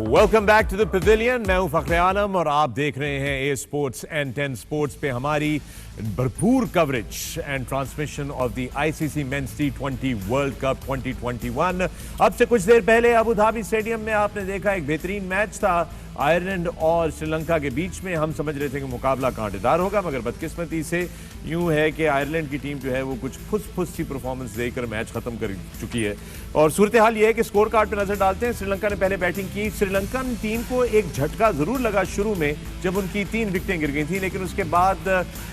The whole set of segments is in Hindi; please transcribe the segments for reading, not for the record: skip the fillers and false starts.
Welcome back to the pavilion. मैं हूं फखरे आलम और आप देख रहे हैं ए स्पोर्ट्स एंड 10 स्पोर्ट्स पे हमारी भरपूर coverage and transmission of the ICC men's T20 world cup 2021। अब से कुछ देर पहले अबू धाबी स्टेडियम में आपने देखा एक बेहतरीन मैच था आयरलैंड और श्रीलंका के बीच में। हम समझ रहे थे कि मुकाबला कांटेदार होगा, मगर बदकिस्मती से यूं है कि आयरलैंड की टीम जो है वो कुछ फुस सी परफॉर्मेंस देकर मैच खत्म कर चुकी है। और सूरत हाल ये है कि स्कोर कार्ड पर नजर डालते हैं। श्रीलंका ने पहले बैटिंग की। श्रीलंकन टीम को एक झटका जरूर लगा शुरू में जब उनकी 3 विकेटें गिर गई थी, लेकिन उसके बाद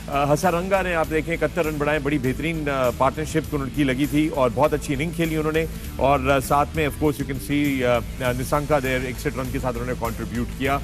हसारंगा ने आप देखें 71 रन बनाए। बड़ी बेहतरीन पार्टनरशिप उनकी लगी थी और बहुत अच्छी इनिंग खेली उन्होंने। और साथ में of course you can C Nissanka there 61 run के साथ उन्होंने कॉन्ट्रीब्यूट किया।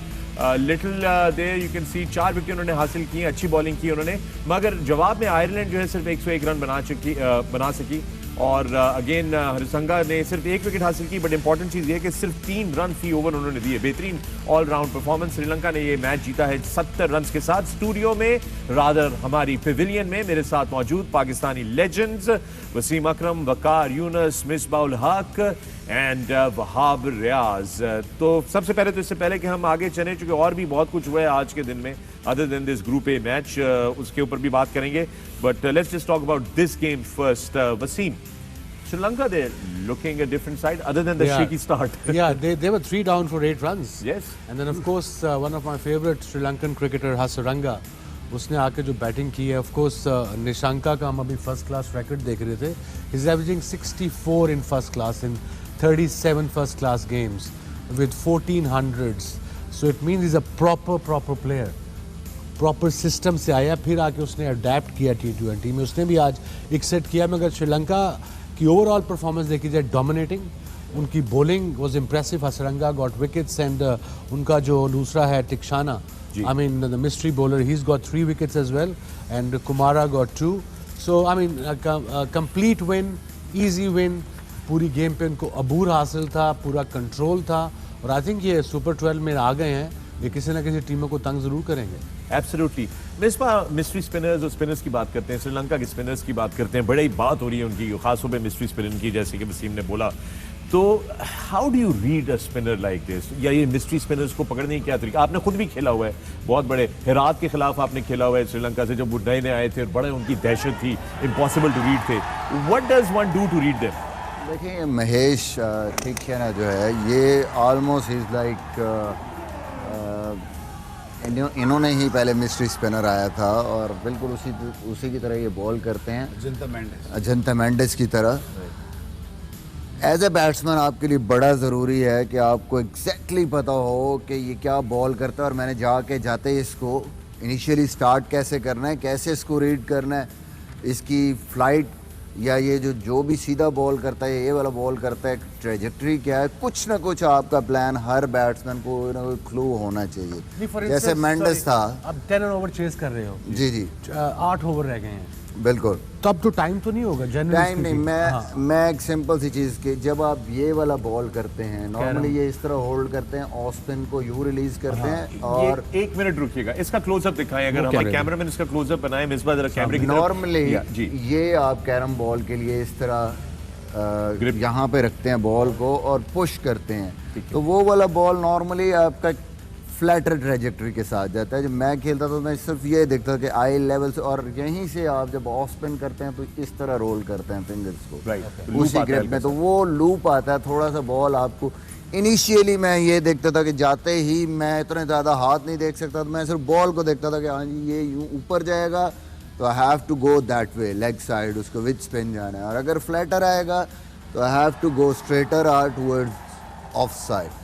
Little there you can C 4 wicket उन्होंने हासिल की, अच्छी बॉलिंग की उन्होंने, मगर जवाब में आयरलैंड जो है सिर्फ 101 रन बना सकी। और अगेन हरिसंगा ने सिर्फ 1 विकेट हासिल की, बट इंपॉर्टेंट चीज ये है कि सिर्फ 3 रन फी ओवर उन्होंने दिए। बेहतरीन ऑलराउंड परफॉर्मेंस। श्रीलंका ने ये मैच जीता है 70 रन के साथ। स्टूडियो में रादर हमारी पेविलियन में मेरे साथ मौजूद पाकिस्तानी लेजेंड्स वसीम अकरम, वकार यूनुस, मिसबाउल हक एंड वहाब रियाज। तो सबसे पहले तो इससे पहले कि हम आगे चलें, चूंकि और भी बहुत कुछ हुआ है आज के दिन में other than this group A match, उसके ऊपर भी बात करेंगे, but let's just talk about this game first. Wasim, Sri Lanka, they're looking a different side other than the shaky start. they were 3 down for 8 runs. Yes. And then of course one of my favorite Sri Lankan cricketer Hasaranga, उसने आके जो बैटिंग की है, of course निशंका का हम अभी फर्स्ट क्लास रिकॉर्ड देख रहे थे. He's averaging 64 in first class in 37 first class games with 14 hundreds. So it means he's a proper player. Proper system से आया, फिर आके उसने अडेप्ट किया T20 में. उसने भी आज एक सेट किया, मगर श्रीलंका की ओवरऑल परफॉर्मेंस देखी जाए डोमिनेटिंग. उनकी bowling was impressive. Hasaranga got wickets and उनका जो दूसरा है Theekshana, I mean the mystery bowler, he has got 3 wickets as well and Kumara got 2. So I mean complete win, easy win. पूरी गेम पे उनको अबूर हासिल था, पूरा कंट्रोल था. और आई थिंक ये सुपर 12 में आ गए हैं. ये किसी ना किसी टीमों को तंग जरूर करेंगे. एब्सोल्युटली. मिस्ट्री स्पिनर्स और स्पिनर्स की बात करते हैं, श्रीलंका के स्पिनर्स की बात करते हैं. बड़ी बात हो रही है उनकी, खासतौर पे मिस्ट्री स्पिनर की, जैसे कि वसीम ने बोला. तो how do you read a spinner like this, या ये मिस्ट्री स्पिनर्स को पकड़ने की क्या तरीका? आपने खुद भी खेला हुआ है, बहुत बड़े हेरात के खिलाफ आपने खेला हुआ है श्रीलंका से, जब वो नए आए थे और बड़े उनकी दहशत थी, इम्पॉसिबल टू रीड थे. What does one do to read them? देखिए महेश, ठीक है ना, जो है ये ऑलमोस्ट इज लाइक इन्होंने ही पहले मिस्ट्री स्पिनर आया था और बिल्कुल उसी की तरह ये बॉल करते हैं, अजंता मेंडिस की तरह. एज ए बैट्समैन आपके लिए बड़ा ज़रूरी है कि आपको एग्जैक्टली पता हो कि ये क्या बॉल करता है, और मैंने जाते ही इसको इनिशियली स्टार्ट कैसे करना है, कैसे इसको रीड करना है, इसकी फ्लाइट या ये जो भी सीधा बॉल करता है, ये वाला बॉल करता है, ट्रेजेक्ट्री क्या है, कुछ ना कुछ आपका प्लान हर बैट्समैन को ना कोई क्लू होना चाहिए. जैसे मेंडिस था, अब 10 ओवर चेस कर रहे हो. जी 8 ओवर रह गए हैं. बिल्कुल. तो अब तो टाइम तो नहीं होगा जनरली. टाइम नहीं. मैं एक सिंपल सी चीज़ की, जब आप ये वाला बॉल करते हैं, नॉर्मली ये इस तरह होल्ड करते हैं, ऑफ स्पिन को यू रिलीज करते हैं. और 1 मिनट रुकिएगा, इसका क्लोजअप दिखाएं, अगर हमारे कैमरामैन इसका क्लोजअप बनाए. मिसबा जरा कैमरे की तरफ. नॉर्मली ये आप कैरम बॉल के लिए इस तरह ग्रिप यहाँ पे रखते हैं बॉल को और पुश करते हैं. तो वो वाला बॉल नॉर्मली आपका फ्लैटर ट्रेजेक्ट्री के साथ जाता है. जब मैं खेलता था तो मैं सिर्फ ये देखता था कि आई लेवल से, और यहीं से आप जब ऑफ स्पिन करते हैं तो इस तरह रोल करते हैं फिंगर्स को उसी ग्रिप में, तो वो लूप आता है. थोड़ा सा बॉल आपको इनिशियली मैं ये देखता था कि जाते ही मैं इतने ज़्यादा हाथ नहीं देख सकता था, मैं सिर्फ बॉल को देखता था कि हाँ जी ये यूँ ऊपर जाएगा तो I have to go that way, leg side, उसको विद स्पिन जाना है. और अगर फ्लैटर आएगा तो I have to go straighter or towards off side.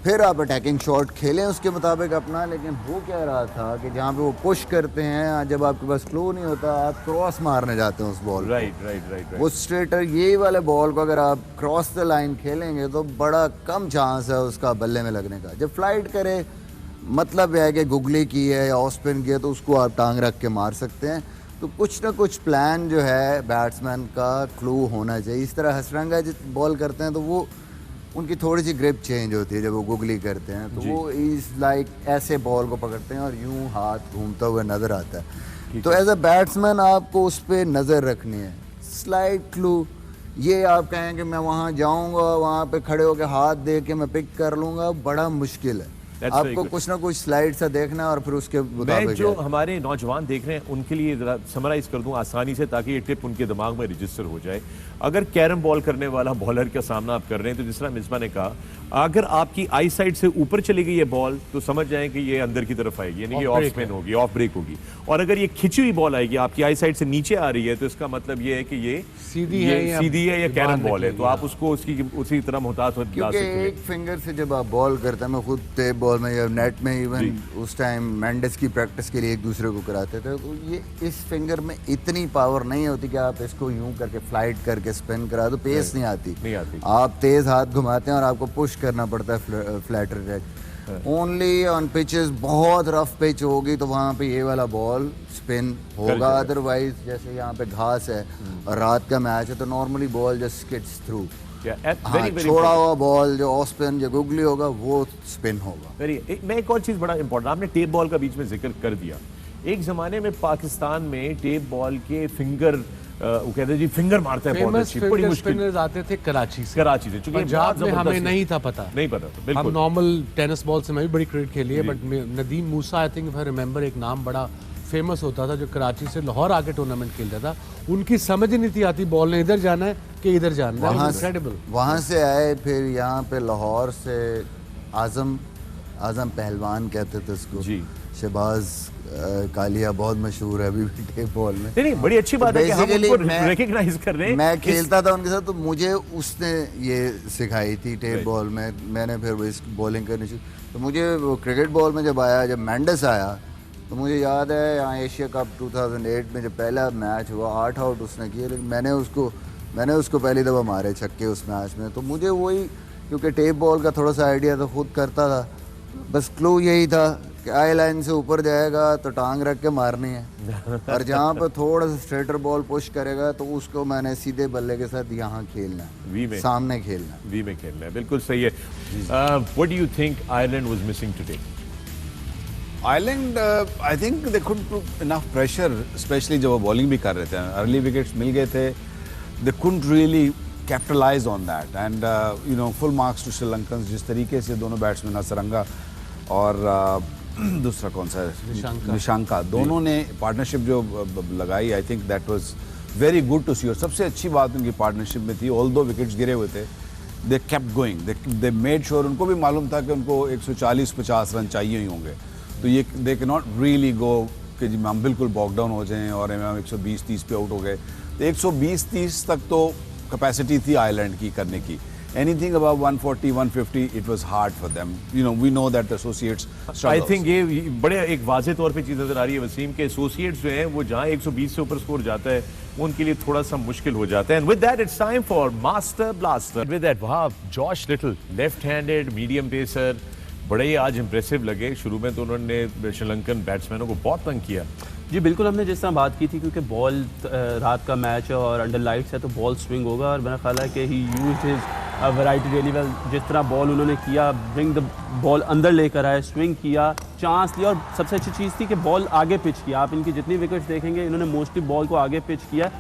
फिर आप अटैकिंग शॉट खेलें उसके मुताबिक अपना. लेकिन हो क्या रहा था कि जहाँ पे वो पुश करते हैं, जब आपके पास फ्लो नहीं होता, आप क्रॉस मारने जाते हैं उस बॉल. राइट. वो स्ट्रेटर ये वाले बॉल को अगर आप क्रॉस द लाइन खेलेंगे तो बड़ा कम चांस है उसका बल्ले में लगने का. जब फ्लाइट करे, मतलब यह है कि गुगली की है या ऑफ स्पिन की है, तो उसको आप टांग रख के मार सकते हैं. तो कुछ ना कुछ प्लान जो है बैट्समैन का क्लू होना चाहिए. इस तरह हसरंगा जब बॉल करते हैं तो वो उनकी थोड़ी सी ग्रिप चेंज होती है जब वो गुगली करते हैं, तो वो इज लाइक ऐसे बॉल को पकड़ते हैं और यूं हाथ घूमता हुआ नज़र आता है. तो एज अ बैट्समैन आपको उस पर नज़र रखनी है. स्लाइड क्लू ये आप कहें कि मैं वहाँ जाऊँगा, वहाँ पे खड़े होकर हाथ दे के मैं पिक कर लूँगा, बड़ा मुश्किल है। That's very आपको good. कुछ ना कुछ स्लाइड सा देखना है और फिर उसके मैं मुताबिक जो है। हमारे नौजवान देख रहे हैं उनके लिए जरा समराइज कर दूं आसानी से, ताकि ये टिप उनके दिमाग में रजिस्टर हो जाए। अगर कैरम बॉल करने वाला बॉलर का सामना आप कर रहे हैं, तो जिस तरह मिसबा ने कहा, अगर आपकी आई साइड से ऊपर चली गई ये बॉल तो समझ जाएं कि ये अंदर की तरफ आएगी, यानी कि ऑफ स्पिन होगी, ऑफ ब्रेक होगी। और अगर ये खिंची हुई बॉल आएगी, आपकी आई साइड से नीचे आ रही है, तो इसका मतलब ये है कि ये सीधी है या कैरम बॉल है, तो आप उसको उसी तरह मुहतात हो क्योंकि एक फिंगर से जब आप बॉल करते हैं, मैं खुद टेप बॉल में या नेट में इवन उस टाइम मेंडेस की प्रैक्टिस के लिए एक दूसरे को कराते थे, तो ये इस फिंगर में इतनी पावर नहीं होती कि आप इसको यूं करके फ्लाइट करके स्पिन करा दो, पेस नहीं आती। आप तेज हाथ घुमाते हैं और आपको पुश करना पड़ता है flat rate. Only on pitches, बहुत रफ पिच होगी तो वहाँ पे ये वाला बॉल स्पिन होगा, अदरवाइज जैसे यहाँ पे घास है और रात का मैच है तो normally ball just skids through. छोड़ा हुआ बॉल जो ऑफ स्पिन जो गुगली होगा वो स्पिन होगा। मैं एक और चीज बड़ा इंपॉर्टेंट, आपने टेप बॉल का बीच में जिक्र कर दिया। एक जमाने में पाकिस्तान में टेप बॉल के फिंगर वो कहते जी फिंगर मारते हैं, बहुत अच्छी, बड़ी मुश्किल स्पिनर्स आते थे कराची से। क्योंकि पंजाब में हमें नहीं था पता, नहीं पता था बिल्कुल। हम नॉर्मल टेनिस बॉल से मैं भी बड़ी क्रिकेट खेली है, but Nadeem Musa I think if I remember, एक नाम बड़ा फेमस होता था जो कराची से लाहौर आके टूर्नामेंट खेलता था। उनकी समझ ही नहीं थी आती बॉल ने इधर जाना है कि इधर जाना है। इनक्रेडिबल। वहाँ से आए, फिर यहाँ पे लाहौर से आजम पहलवान कहते थे उसको जी, शहबाज कालिया बहुत मशहूर है अभी भी टेप बॉल में। नहीं बड़ी अच्छी बात है कि हम उनको रिकॉग्नाइज कर रहे हैं। मैं खेलता था उनके साथ तो मुझे उसने ये सिखाई थी टेप बॉल में, मैंने फिर इस बॉलिंग करनी शुरू। तो मुझे वो क्रिकेट बॉल में जब आया, जब मेंडेस आया, तो मुझे याद है यहाँ एशिया कप 2008 में जब पहला मैच हुआ 8 आउट उसने किए, लेकिन मैंने उसको पहली दफ़ा मारे छक्के उस मैच में। तो मुझे वही, क्योंकि टेप बॉल का थोड़ा सा आइडिया तो खुद करता था, बस क्लू यही था कि आई लाइन से ऊपर जाएगा तो टांग रख के मारनी है और जहाँ पर थोड़ा सा स्ट्रेटर बॉल पुश करेगा तो उसको मैंने सीधे बल्ले के साथ यहाँ खेलना है, वी में सामने खेलना है, वी में खेलना है। बिल्कुल सही है। What do you think Ireland was missing today? Ireland I think they couldn't put enough pressure, specially जब वो बॉलिंग भी कर रहे थे, अर्ली विकेट्स मिल गए थे, they couldn't really capitalise on that and you know full marks to Sri Lankans. जिस तरीके से दोनों बैट्समैन हसरंगा और दूसरा कौन सा है निशांका, दोनों ने पार्टनरशिप जो लगाई, I think that was very good to see. और सबसे अच्छी बात उनकी पार्टनरशिप में थी, ऑल्दो विकेट्स गिरे हुए थे, they kept going, they made sure. उनको भी मालूम था कि उनको 140-50 रन चाहिए ही होंगे, तो ये they can not really go कि जी हम बिल्कुल बॉक डाउन हो जाएं और हम 120-30 पे आउट हो गए। तो 120-30 तक तो कैपेसिटी थी आयरलैंड की करने की। Anything above 140-150, it was hard for them. You know, we know that the associates struggles. I think ये बड़े एक वाज़े तौर पे चीज़ नजर आ रही है वसीम के, एसोसिएट्स जो हैं वो जहाँ 120 से ऊपर स्कोर जाता है वो उनके लिए थोड़ा सा मुश्किल हो जाता है। And with that, it's time for Master Blaster. With that, वाह, Josh little, left-handed medium pacer, बड़े ही आज इंप्रेसिव लगे। शुरू में तो उन्होंने श्रीलंकन बैट्समैनों को बहुत तंग किया। जी बिल्कुल, हमने जिस तरह बात की थी, क्योंकि बॉल रात का मैच है और अंडर लाइट्स है तो बॉल स्विंग होगा, और मेरा ख्याल है कि ही used his variety really well. जिस तरह बॉल उन्होंने किया, ब्रिंग द बॉल अंदर लेकर आए, स्विंग किया, चांस लिया, और सबसे अच्छी चीज़ थी कि बॉल आगे पिच किया। आप इनकी जितनी विकेट्स देखेंगे इन्होंने मोस्टली बॉल को आगे पिच किया।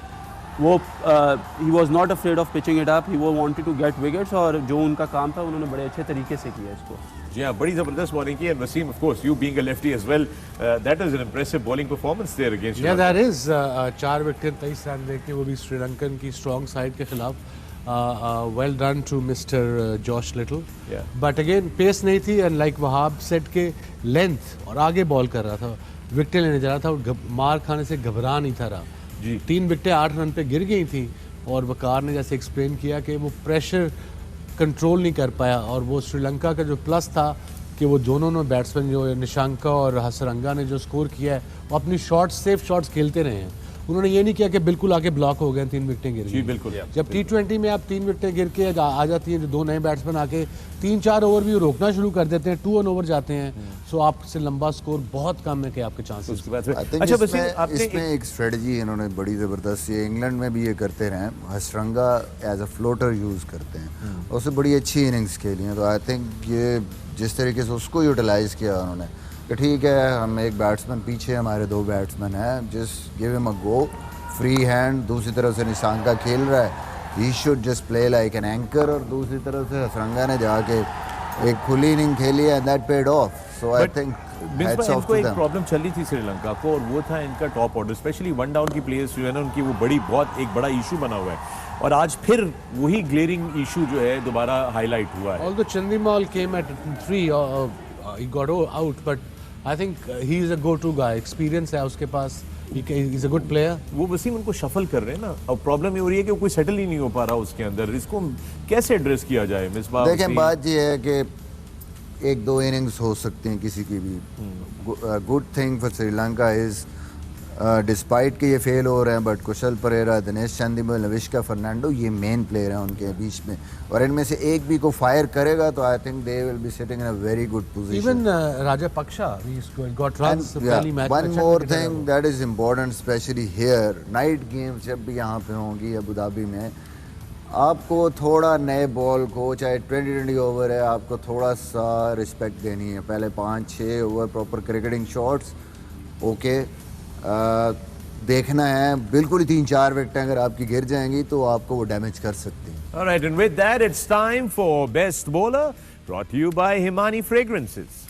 वो he was not afraid of pitching it up, he वो वांटेड टू गेट विकेट्स, और जो उनका काम था उन्होंने बड़े अच्छे तरीके से किया इसको। जी हाँ, बड़ी जबरदस्त बॉलिंग की है Wasim. Of course you being a lefty as well, that is an impressive bowling performance there against. या दैट इज 4 विकेट 23 रन देके, वो भी श्रीलंकन की स्ट्रॉन्ग साइड के खिलाफ। Well done to mister Josh Little, but again pace नहीं थी, एंड लाइक वहाब सेट के लेंथ और आगे बॉल कर रहा था, विकेटें लेने जा रहा था और मार खाने से घबरा नहीं था रहा जी। 3 विकेटें 8 रन पे गिर गई थी, और वकार ने जैसे एक्सप्लेन किया कि वो प्रेशर कंट्रोल नहीं कर पाया। और वो श्रीलंका का जो प्लस था कि वो दोनों बैट्समैन जो निशांका और हसरंगा ने जो स्कोर किया है, वो अपनी शॉट्स, सेफ शॉट्स खेलते रहे हैं। उन्होंने ये नहीं किया कि बिल्कुल आके ब्लॉक हो गए, 3 विकेटें गिर गई। बिल्कुल। जब T20 में आप 3 विकेटें गिर के आ जाती हैं, जो 2 नए बैट्समैन आके 3-4 ओवर भी रोकना शुरू कर देते हैं, 2 ऑन ओवर जाते हैं, सो आपसे लंबा स्कोर बहुत कम है कि आपके चांसेस। अच्छा, इसमें एक स्ट्रेटजी इन्होंने बड़ी ज़बरदस्त, ये इंग्लैंड में भी ये करते रहे, Hasaranga as a floater use करते हैं, उससे बड़ी अच्छी इनिंग्स खेली हैं। तो आई थिंक ये जिस तरीके से उसको यूटिलाइज़ किया उन्होंने कि ठीक है, हम एक बैट्समैन पीछे, हमारे 2 बैट्समैन हैं, just give him a go, free hand, दूसरी तरफ से निशांका खेल रहा है, he should just play like an anchor. और दूसरी तरफ से हसरंगा ने जाके एक खुली इनिंग खेली है, that paid of. So I think इनको एक प्रॉब्लम चल रही थी श्रीलंका को, और वो था इनका top order, specially one down की प्लेयर्स जो है ना, उनकी वो एक बड़ा इशू बना हुआ है। और आज फिर वही ग्लेरिंग इशू जो है दोबारा हाईलाइट हुआ है। Although Chandimal came at 3, he got out, but I think he is a go-to guy. Experience है उसके पास, he's a good player. वो वसीम उनको शफल कर रहे हैं ना, अब प्रॉब्लम ये हो रही है कि वो कोई सेटल ही नहीं हो पा रहा उसके अंदर। इसको कैसे एड्रेस किया जाए मिसबाह? देखें, बात ये है कि 1-2 इनिंग्स हो सकती हैं किसी की भी। Good thing for Sri Lanka is despite कि ये फेल हो रहे हैं, बट कुशल परेरा, दिनेश चंदीमल, नविश्का फर्नांडो, ये मेन प्लेयर हैं उनके बीच में, और इनमें से एक भी को फायर करेगा तो I think they will be sitting in a very good position. Even Rajapaksa, he's got runs. पहली match One more thing that is important, especially here, night games जब भी यहाँ पे होंगी अबू धाबी में, आपको थोड़ा नए बॉल को, चाहे 20-20 ओवर है, आपको थोड़ा सा रिस्पेक्ट देनी है। पहले 5-6 over proper cricketing shots, okay, देखना है। बिल्कुल ही 3-4 विकेटें अगर आपकी गिर जाएंगी तो आपको वो डैमेज कर सकती हैं। All right, and with that, it's time for Best Bowler, brought to you by Himani Fragrances.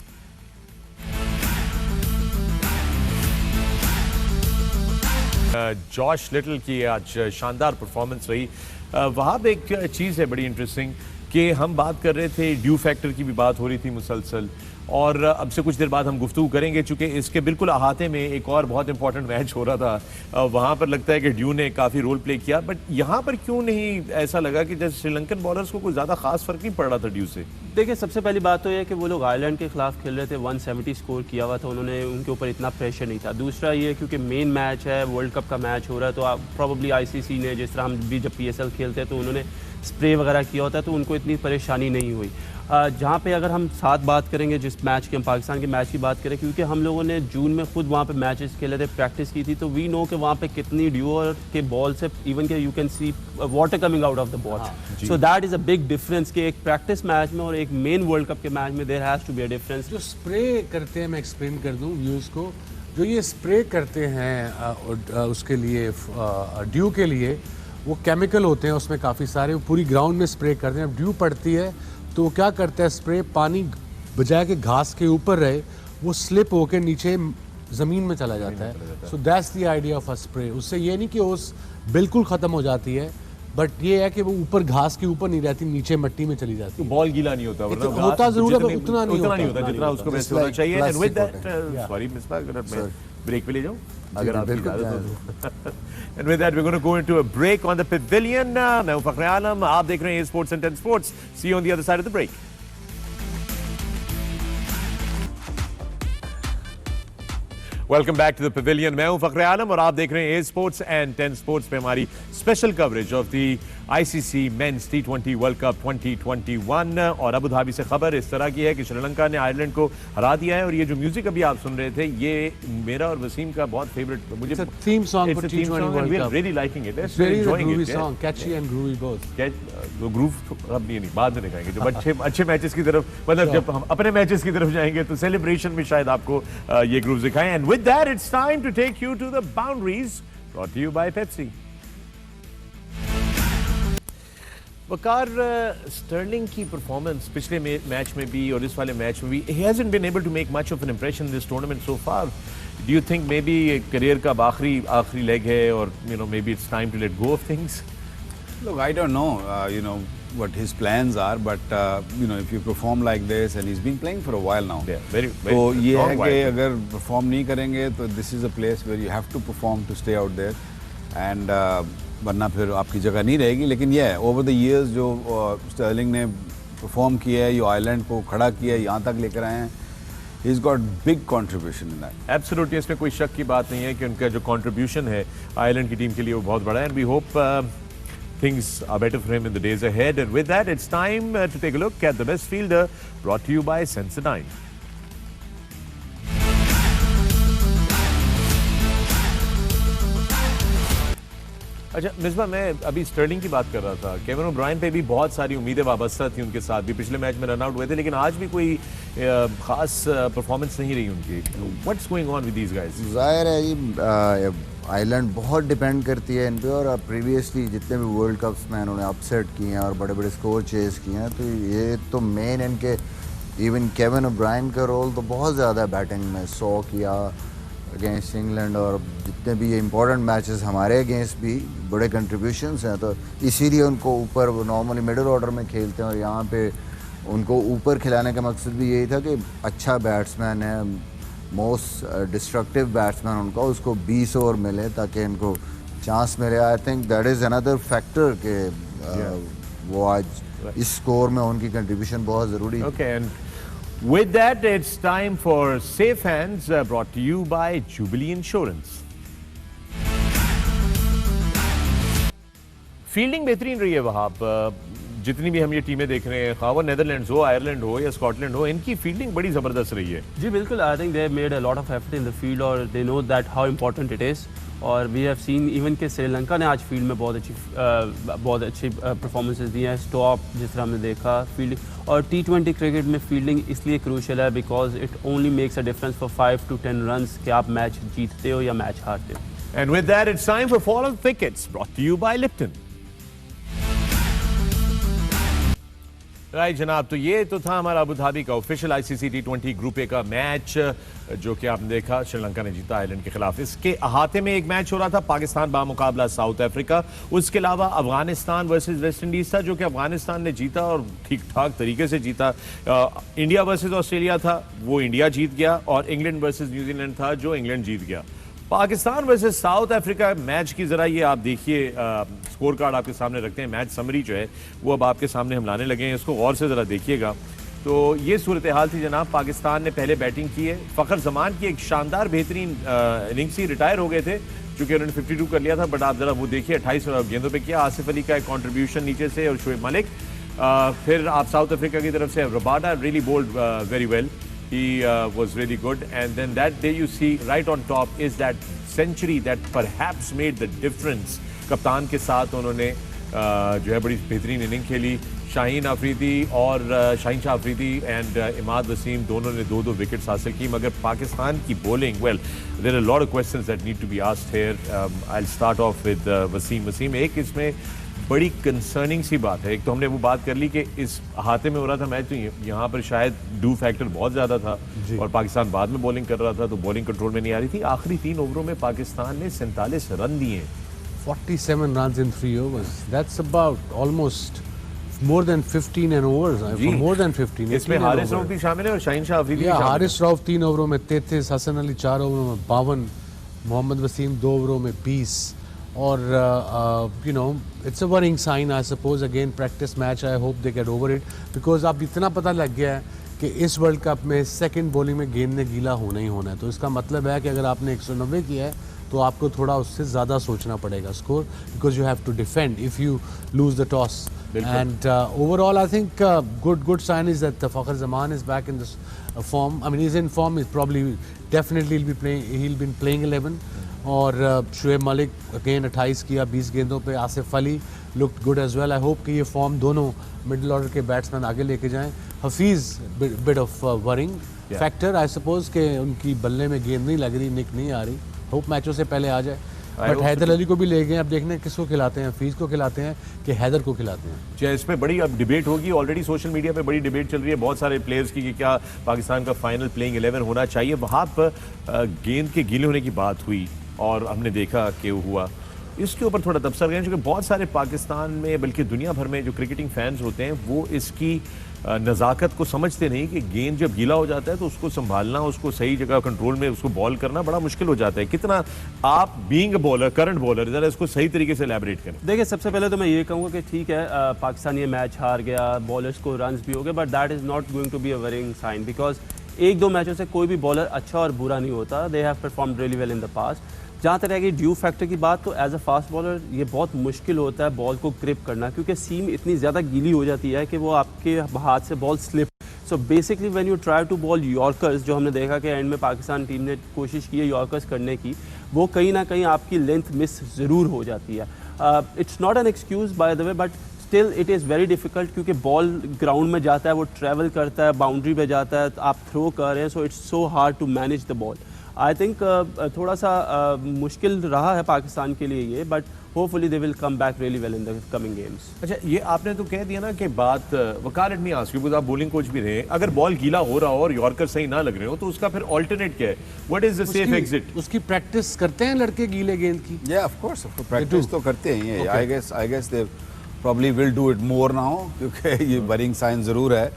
Josh little की आज शानदार परफॉर्मेंस रही। वहाँ पे एक चीज़ है बड़ी इंटरेस्टिंग कि हम बात कर रहे थे, ड्यू फैक्टर की भी बात हो रही थी मुसलसल, और अब से कुछ देर बाद हम गुफ्तगू करेंगे, चूँकि इसके बिल्कुल अहाते में एक और बहुत इंपॉर्टेंट मैच हो रहा था। वहाँ पर लगता है कि ड्यू ने काफ़ी रोल प्ले किया, बट यहाँ पर क्यों नहीं ऐसा लगा कि जैसे श्रीलंकन बॉलर्स को कोई ज़्यादा खास फर्क नहीं पड़ रहा था ड्यू से? देखिए, सबसे पहली बात तो ये कि वो लोग आयरलैंड के खिलाफ खेल रहे थे, 170 स्कोर किया हुआ था उन्होंने, उनके ऊपर इतना प्रेशर नहीं था। दूसरा ये क्योंकि मेन मैच है, वर्ल्ड कप का मैच हो रहा है, तो प्रॉब्ली आईसीसी ने, जिस तरह हम भी जब पीएसएल खेलते हैं तो उन्होंने स्प्रे वगैरह किया होता है, तो उनको इतनी परेशानी नहीं हुई। जहाँ पे अगर हम साथ बात करेंगे जिस मैच की, हम पाकिस्तान के मैच की बात करें, क्योंकि हम लोगों ने जून में खुद वहाँ पे मैचेस खेले थे, प्रैक्टिस की थी, तो वी नो कि वहाँ पे कितनी ड्यू और के बॉल से इवन के you can see water coming out of the ball. So that is a big difference कि एक प्रैक्टिस मैच में और एक मेन वर्ल्ड कप के मैच में there has to be a difference. जो स्प्रे करते हैं, मैं एक्सप्लेन कर दूं व्यूज़ को, जो ये स्प्रे करते हैं उसके लिए, ड्यू के लिए, वो केमिकल होते हैं उसमें काफ़ी सारे, वो पूरी ग्राउंड में स्प्रे करते हैं। अब ड्यू पड़ती है तो वो क्या करता है, स्प्रे पानी बजाय के घास के ऊपर रहे, वो स्लिप होकर नीचे ज़मीन में चला जाता है। So that's the idea of a spray. उससे ये नहीं कि ओस बिल्कुल ख़त्म हो जाती है, बट ये है कि वो ऊपर घास के ऊपर नहीं रहती, नीचे मिट्टी में चली जाती है। बॉल गीला नहीं होता, वरना होता जरूर है, उतना नहीं होता जितना उसको वैसे होना चाहिए। And with that, sorry Misbah, अगर मैं ब्रेक पे ले जाऊं, अगर आपकी इजाजत हो तो। And with that, we're going to go into a break on the pavilion. मैं हूं फखर आलम, आप देख रहे हैं sports and 10 sports. See you on the other side of the break. Welcome back to the pavilion. मैं हूं फखर आलम और आप देख रहे हैं स्पोर्ट्स एंड 10 स्पोर्ट्स पे हमारी special coverage of the ICC men's T20 world cup 2021। और अबू धाबी से खबर इस तरह की है कि श्रीलंका ने आयरलैंड को हरा दिया है। और ये जो म्यूजिक अभी आप सुन रहे थे, ये मेरा और वसीम का बहुत फेवरेट, मुझे theme song for T20 world cup. Really liking it, very groovy song, Kainchi and groovy both. वो ग्रूव अब नहीं, बाद में दिखाएंगे जब अच्छे मैचेस की तरफ, मतलब जब हम अपने मैचेस की तरफ जाएंगे तो सेलिब्रेशन में शायद आपको ये ग्रूव दिखाएं। And with that, it's time to take you to the boundaries, brought to you by Pepsi. Waqar, Sterling की परफॉर्मेंस पिछले मैच में भी और इस वाले मैच में भी, he hasn't been able to make much of an impression in this tournament so far. Do you think maybe career का आखिरी leg है, और maybe it's time to let go of things? Look, I don't know, what his plans are, but if you perform like this, and he's been playing for a while now. Yeah, very तो ये है कि अगर perform नहीं करेंगे तो this is a place where you have to perform to stay out there, and वरना फिर आपकी जगह नहीं रहेगी। लेकिन ये है, ओवर द ईयर्स जो स्टर्लिंग ने परफॉर्म किया है, ये आयरलैंड को खड़ा किया है, यहाँ तक लेकर आए हैं, he's got big contribution in that. Absolutely, इसमें कोई शक की बात नहीं है कि उनका जो कंट्रीब्यूशन है आयरलैंड की टीम के लिए वो बहुत बड़ा है। And we hope things are better for him in the days ahead. And with that, it's time to take a look at the best fielder, brought to you by Sensodyne. अच्छा मिसबाह, मैं अभी स्टर्लिंग की बात कर रहा था, केविन ओब्रायन पे भी बहुत सारी उम्मीदें वाबस्ता थी उनके साथ भी, पिछले मैच में रन आउट हुए थे, लेकिन आज भी कोई खास परफॉर्मेंस नहीं रही उनकी। What's going on with these guys? जाहिर है जी, आइलैंड बहुत डिपेंड करती है इन पे, और अब प्रीवियसली जितने भी वर्ल्ड कप्स में इन्होंने अपसेट किए हैं और बड़े बड़े स्कोर चेस किए हैं, तो ये तो मेन इनके इवन केविन ओब्रायन का रोल तो बहुत ज़्यादा है बैटिंग में। 100 किया अगेंस्ट इंग्लैंड, और जितने भी ये इंपॉर्टेंट मैचेस हमारे अगेंस्ट भी बड़े कंट्रीब्यूशंस हैं, तो इसीलिए उनको ऊपर नॉर्मली मिडिल ऑर्डर में खेलते हैं, और यहाँ पे उनको ऊपर खिलाने का मकसद भी यही था कि अच्छा बैट्समैन है, मोस्ट डिस्ट्रक्टिव बैट्समैन उनका, उसको 20 ओवर मिले ताकि इनको चांस मिले। आई think that is another factor के वो आज इस स्कोर में उनकी कंट्रीब्यूशन बहुत ज़रूरी है। Okay, and with that, it's time for Safe Hands, brought to you by Jubilee Insurance. Fielding बेहतरीन रही है वहाब। जितनी भी हम ये टीमें देख रहे हैं, खावा नेदरलैंड्स हो, आयरलैंड हो या स्कॉटलैंड हो, इनकी फील्डिंग बड़ी ज़बरदस्त रही है। जी बिल्कुल, I think they made a lot of effort in the field और they know that how important it is. और वी हैव सीन इवन के श्रीलंका ने आज फील्ड में बहुत अच्छी परफॉर्मेंसेस दी हैं। स्टॉप जिस तरह हमने देखा फील्डिंग, और T20 क्रिकेट में फील्डिंग इसलिए क्रूशल है because it only makes a difference for 5 to 10 runs कि आप मैच जीतते हो या मैच हारते हो। And with that it's time for fall of wickets, brought to you by Lipton. Right जनाब, तो ये तो था हमारा Abu Dhabi official ICC T20 group A का मैच, जो कि आपने देखा श्रीलंका ने जीता आयरलैंड के खिलाफ। इसके अहाते में एक मैच हो रहा था, पाकिस्तान बामुकाबला साउथ अफ्रीका। उसके अलावा अफगानिस्तान वर्सेस वेस्ट इंडीज था, जो कि अफगानिस्तान ने जीता और ठीक ठाक तरीके से जीता। इंडिया वर्सेस ऑस्ट्रेलिया था, वो इंडिया जीत गया, और इंग्लैंड वर्सेस न्यूजीलैंड था, जो इंग्लैंड जीत गया। Pakistan versus south Africa match की जरा ये आप देखिए, स्कोर कार्ड आपके सामने रखते हैं, मैच समरी जो है वो अब आपके सामने हम लाने लगे हैं, इसको गौर से ज़रा देखिएगा। तो ये सूरत हाल थी जनाब। पाकिस्तान ने पहले बैटिंग की है, फ़खर जमान की एक शानदार बेहतरीन इनिंग्स ही, रिटायर हो गए थे चूँकि उन्होंने 52 कर लिया था, बट आप ज़रा वो देखिए 28 गेंदों पे किया। आसिफ अली का एक कॉन्ट्रीब्यूशन नीचे से, और शोएब मलिक। फिर आप साउथ अफ्रीका की तरफ से Rabada really bowled very well, he was really good, and then that day you see right on top is that century that perhaps made the difference। कप्तान के साथ उन्होंने जो है बड़ी बेहतरीन इनिंग खेली। शाहीन अफरीदी और शाहीन शाह अफरीदी एंड इमाद वसीम दोनों ने 2-2 विकेट्स हासिल की, मगर पाकिस्तान की bowling, well there are lot of questions that need to be asked here. I will start off with Wasim. एक इसमें बड़ी कंसर्निंग सी बात है। एक तो हमने वो बात कर ली कि इस अहाते में हो रहा था मैच, तो यहाँ पर शायद डू फैक्टर बहुत ज़्यादा था और पाकिस्तान बाद में बॉलिंग कर रहा था, तो बॉलिंग कंट्रोल में नहीं आ रही थी। आखिरी 3 ओवरों में पाकिस्तान ने 47 रन दिए, 47 runs in 3 overs. That's about almost more than 15 and overs. More than 15. इसमें हारिस रऊफ भी शामिल है और शाहीन शाह अफरीदी भी शामिल है। हारिस रऊफ 3 ओवरों में 33, हसन अली 4 ओवरों में 52, मोहम्मद वसीम 2 ओवरों में 20। और you know, it's a worrying sign, I suppose. Again, practice match. I hope they get over it, because अब इतना पता लग गया है कि इस वर्ल्ड कप में सेकंड बॉलिंग में गेंद ने गीला होना ही होना है। तो इसका मतलब है कि अगर आपने 190 किया है तो आपको थोड़ा उससे ज़्यादा सोचना पड़ेगा score, because you have to defend if you lose the toss. And overall, I think good sign is that Fakhar Zaman is back in this form. I mean, he's in form. He's probably definitely he'll be playing 11. और शुएब मलिक अगेन 28 किया 20 गेंदों पे। Asif Ali looked good as well. I hope कि ये फॉर्म दोनों मिडिल ऑर्डर के बैट्समैन आगे लेके जाएं। Hafeez bit of worrying factor, I suppose कि उनकी बल्ले में गेंद नहीं लग रही, निक नहीं आ रही। होप मैचों से पहले आ जाए। बट हैदर अली को भी ले गए, अब देखने किसको खिलाते हैं, हफीज़ को खिलाते हैं कि हैदर को खिलाते हैं। इस पर बड़ी अब डिबेट होगी, ऑलरेडी सोशल मीडिया पे बड़ी डिबेट चल रही है बहुत सारे प्लेयर्स की कि क्या पाकिस्तान का फाइनल प्लेइंग 11 होना चाहिए। वहाँ पर गेंद के गीले होने की बात हुई और हमने देखा कि हुआ। इसके ऊपर थोड़ा तबसर गए, क्योंकि बहुत सारे पाकिस्तान में बल्कि दुनिया भर में जो क्रिकेटिंग फैंस होते हैं वो इसकी नज़ाकत को समझते नहीं कि गेंद जब गीला हो जाता है तो उसको संभालना, उसको सही जगह कंट्रोल में उसको बॉल करना बड़ा मुश्किल हो जाता है। कितना आप being a bowler, current bowler, ज़रा इसको सही तरीके से एलैबोरेट करें। देखिए, सबसे पहले तो मैं ये कहूँगा कि ठीक है, पाकिस्तान ये मैच हार गया, बॉलर्स को रन्स भी हो गए, but that is not going to be a worrying sign, because 1-2 मैचों से कोई भी बॉलर अच्छा और बुरा नहीं होता। They have performed really well in the past. जहाँ तक रहेगी ड्यू फैक्टर की बात, तो एज अ फास्ट बॉलर ये बहुत मुश्किल होता है बॉल को ग्रिप करना, क्योंकि सीम इतनी ज़्यादा गीली हो जाती है कि वो आपके हाथ से ball slip. So basically when you try to bowl yorkers, जो हमने देखा कि एंड में पाकिस्तान टीम ने कोशिश की है यॉर्कर्स करने की, वो कहीं ना कहीं आपकी लेंथ मिस ज़रूर हो जाती है। It's not an excuse by the way, but still it is very difficult, क्योंकि बॉल ग्राउंड में जाता है, वो ट्रैवल करता है, बाउंड्री पे जाता है, आप थ्रो कर रहे हैं, so it's so hard to manage the ball. I think थोड़ा सा मुश्किल रहा है पाकिस्तान के लिए ये, but hopefully they will come back really well in the coming games. अच्छा, ये आपने तो कह दिया ना कि बात वकार नहीं आस्क यू, आप बॉलिंग कोच भी रहे, अगर बॉल गीला हो रहा हो और यॉर्कर सही ना लग रहे हो तो उसका फिर ऑल्टरनेट क्या है? What is the safe exit? उसकी प्रैक्टिस करते हैं लड़के गीले गेंद की? Yeah, of course, प्रैक्टिस तो करते हैं ये। I guess they probably will do it more now, क्योंकि ये वरिंग साइन ज़रूर है,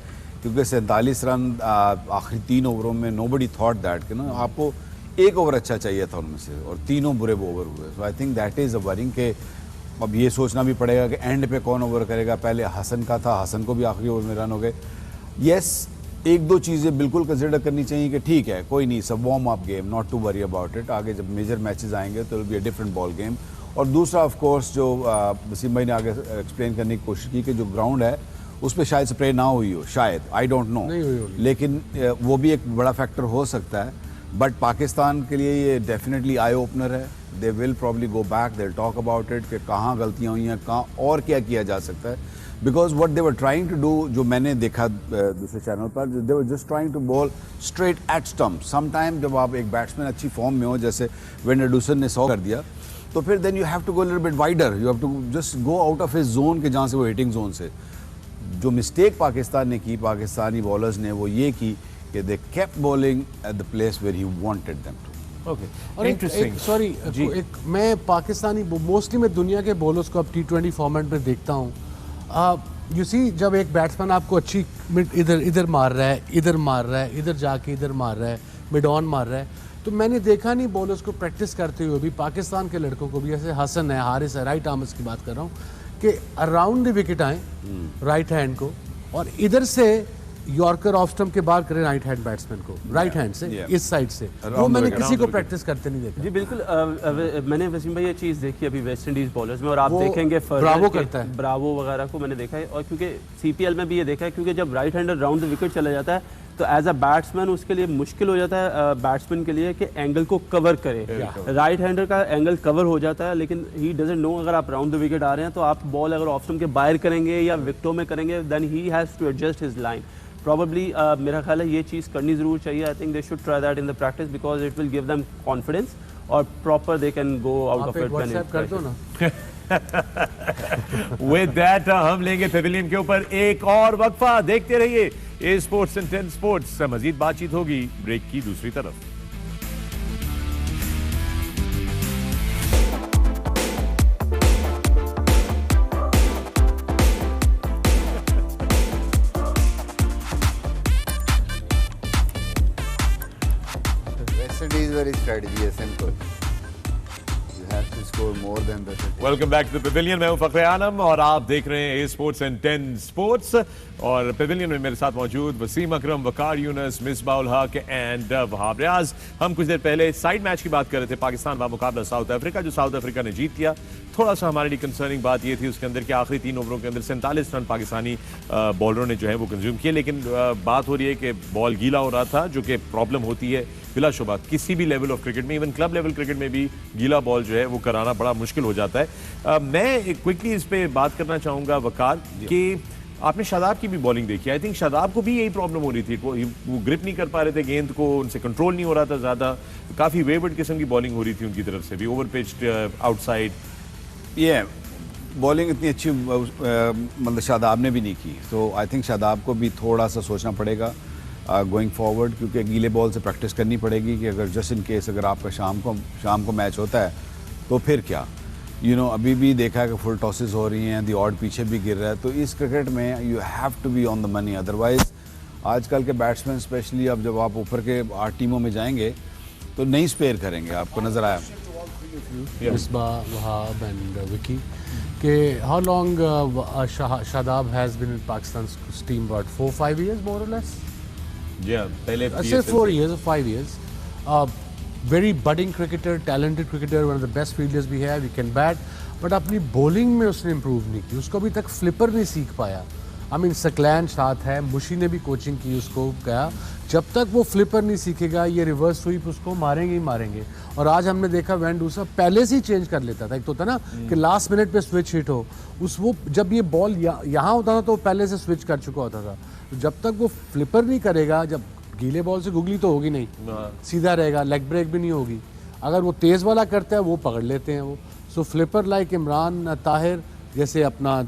क्योंकि 47 रन आखिरी 3 ओवरों में nobody thought that कि ना आपको 1 ओवर अच्छा चाहिए था उनमें से और तीनों बुरे ओवर हुए। So I think that is a worrying के अब ये सोचना भी पड़ेगा कि एंड पे कौन ओवर करेगा। पहले हसन का था, हसन को भी आखिरी ओवर में रन हो गए। Yes, 1-2 चीज़ें बिल्कुल कंसिडर करनी चाहिए कि ठीक है, कोई नहीं, सब warm up game, not to worry about it. आगे जब मेजर मैचेस आएंगे तो will be a different ball game. और दूसरा ऑफ कोर्स जो वसीम भाई ने आगे एक्सप्लेन करने की कोशिश की कि जो ग्राउंड है उस पर शायद स्प्रे ना हुई हो, शायद, आई डोंट नो, लेकिन वो भी एक बड़ा फैक्टर हो सकता है। बट पाकिस्तान के लिए ये डेफिनेटली आई ओपनर है। They will probably go back, they will talk about it कि कहाँ गलतियाँ हुई हैं, कहाँ और क्या किया जा सकता है। Because what they were trying to do, जो मैंने देखा दूसरे चैनल पर, they were just trying to bowl straight at stump. Some time जब आप एक बैट्समैन अच्छी फॉर्म में हो, जैसे वेंडरडूसन ने 100 कर दिया, तो फिर then you have to go little bit wider, you have to just go out of his zone के जहाँ से वो हिटिंग जोन से। जो मिस्टेक पाकिस्तान ने की, पाकिस्तानी बॉलर्स ने, वो ये की कि they kept bowling at the place where he wanted them to. Okay, और इंटरेस्टिंग। सॉरी, मैं पाकिस्तानी मोस्टली मैं दुनिया के बॉलर्स को अब T20 फॉर्मेट में देखता हूँ। यू सी, जब एक बैट्समैन आपको अच्छी इधर मार रहा है, इधर मार रहा है, इधर जाके इधर मार रहा है, मिड ऑन मार रहा है, तो मैंने देखा नहीं बॉलर्स को प्रैक्टिस करते हुए भी, पाकिस्तान के लड़कों को भी, जैसे हसन है, हारिस है, राइट आर्मर्स की बात कर रहा हूँ, कि अराउंड द विकेट आए राइट हैंड को और इधर से यॉर्कर ऑफ स्टंप के बाहर करें राइट हैंड बैट्समैन को, राइट हैंड से, इस साइड से। वो मैंने किसी को प्रैक्टिस करते नहीं देखा। जी बिल्कुल, मैंने वसीम भाई ये चीज़ देखी अभी वेस्ट इंडीज बॉलर्स में, और आप देखेंगे ब्रावो करता है, ब्रावो वगैरह को मैंने देखा है, और क्योंकि CPL में भी ये देखा है, क्योंकि जब right hander round the wicket चला जाता है तो एज अ बैट्समैन उसके लिए मुश्किल हो जाता है बैट्समैन के लिए कि एंगल को कवर करे। राइट हैंडर का एंगल कवर हो जाता है, लेकिन ही डजंट नो अगर आप राउंड द विकेट आ रहे हैं तो आप बॉल अगर ऑफ स्टंप के बाहर करेंगे या विकेटों में करेंगे, then he has to adjust his line. Probably मेरा ख्याल है ये चीज़ करनी ज़रूर चाहिए। I think they should try that in the practice because it will give them confidence और proper they can go out of it. WhatsApp कर दो ना। With that, हम लेंगे पेविलियन के ऊपर एक और वक्फा। देखते रहिए ए स्पोर्ट्स एंड 10 स्पोर्ट्स। मजीद बातचीत होगी ब्रेक की दूसरी तरफ। West Indies very strategy is simple. You have to score more than the welcome back to the pavilion. मैं हूं फखरे आलम और आप देख रहे हैं ए स्पोर्ट्स एंड 10 स्पोर्ट्स। और पेविलियन में मेरे साथ मौजूद वसीम अकरम, वकार यूनुस, मिसबाह उल हक एंड वहाब रियाज। हम कुछ देर पहले साइड मैच की बात कर रहे थे, पाकिस्तान का मुकाबला साउथ अफ्रीका, जो साउथ अफ्रीका ने जीत लिया। थोड़ा सा हमारे लिए कंसर्निंग बात ये थी उसके अंदर कि आखिरी 3 ओवरों के अंदर 47 रन पाकिस्तानी बॉलरों ने जो है वो कंज्यूम किए। लेकिन बात हो रही है कि बॉल गीला हो रहा था, जो कि प्रॉब्लम होती है बिलाशुबा किसी भी लेवल ऑफ क्रिकेट में, इवन क्लब लेवल क्रिकेट में भी गीला बॉल जो है वो कराना बड़ा मुश्किल हो जाता है। मैं क्विकली इस पे बात करना चाहूँगा वकार कि आपने शादाब की भी बॉलिंग देखी। आई थिंक शादाब को भी यही प्रॉब्लम हो रही थी, वो ग्रिप नहीं कर पा रहे थे गेंद को, उनसे कंट्रोल नहीं हो रहा था ज़्यादा, काफ़ी वेवर्ड किस्म की बॉलिंग हो रही थी उनकी तरफ से भी, ओवर पिच्ड, आउटसाइड। ये बॉलिंग इतनी अच्छी मतलब शादाब ने भी नहीं की। तो आई थिंक शादाब को भी थोड़ा सा सोचना पड़ेगा गोइंग फॉरवर्ड, क्योंकि गीले बॉल से प्रैक्टिस करनी पड़ेगी कि अगर जस्ट इन केस अगर आपका शाम को मैच होता है तो फिर क्या। अभी भी देखा है कि फुल टॉसेस हो रही हैं, दी ऑड पीछे भी गिर रहा है। तो इस क्रिकेट में you have to be on the money, otherwise आजकल के बैट्समैन स्पेशली अब जब आप ऊपर के 8 टीमों में जाएंगे तो नहीं स्पेयर करेंगे। आपको नजर आया मिसबाह, वहाब एंड विकी के how long Shadab has been in Pakistan's team, what 4-5 years more or less? Yeah, पहले I say 4 years or 5 years. Very budding cricketer, talented cricketer, one of the best fielders we have. He can bat, but अपनी bowling में उसने improve नहीं की। उसको अभी तक flipper नहीं सीख पाया। I mean सकलैन साथ है, मुशी ने भी कोचिंग की उसको, कहा जब तक वो फ्लिपर नहीं सीखेगा ये रिवर्स स्वीप उसको मारेंगे ही मारेंगे। और आज हमने देखा वैन डूसा पहले से ही चेंज कर लेता था। एक तो होता ना कि लास्ट मिनट पे स्विच हिट हो, वो जब ये बॉल यहाँ होता था तो पहले से स्विच कर चुका होता था। तो जब तक वो फ्लिपर नहीं करेगा, जब गीले बॉल से गुगली तो होगी नहीं, सीधा रहेगा, लेग ब्रेक भी नहीं होगी। अगर वो तेज़ वाला करता है वो पकड़ लेते हैं वो। सो फ्लिपर लाइक इमरान ताहिर, जैसे अपना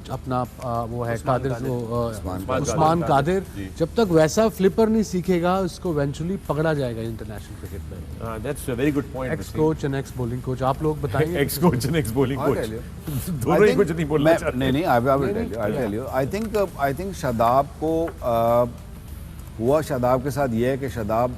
वो है कादिर, उस्मान कादिर, जब तक वैसा फ्लिपर नहीं सीखेगा उसको इवेंचुअली पकड़ा जाएगा इंटरनेशनल क्रिकेट में। That's a very good point. X coach and x bowling coach, आप लोग बताएंगे। X coach and x bowling coach दोनों ही कुछ नहीं बोलना चाहते। नहीं, I'll tell you. I think Shadab को हुआ शादाब के साथ ये है कि Shadab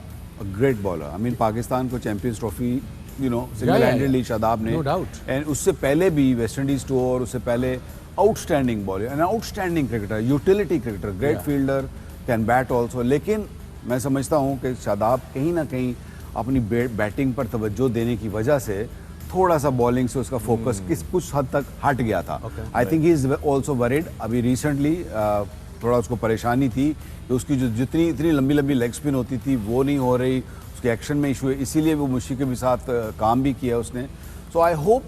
great bowler, I mean Pakistan को champions trophy single handedly Shadab ने, no doubt. एंड उससे पहले भी वेस्ट इंडीज टूर, उससे पहले outstanding bowler, an outstanding cricketer, utility cricketer, great fielder, can bat also. लेकिन मैं समझता हूँ कि शादाब कहीं ना कहीं अपनी बैटिंग पर तवज्जो देने की वजह से थोड़ा सा बॉलिंग से उसका फोकस कुछ हद तक हट गया था। आई think he is also worried. अभी रिसेंटली थोड़ा उसको परेशानी थी कि उसकी जो इतनी लंबी लंबी लेग स्पिन होती थी वो नहीं हो रही, उसके एक्शन में इशू है, इसीलिए वो मुशी के भी साथ काम भी किया उसने। सो आई होप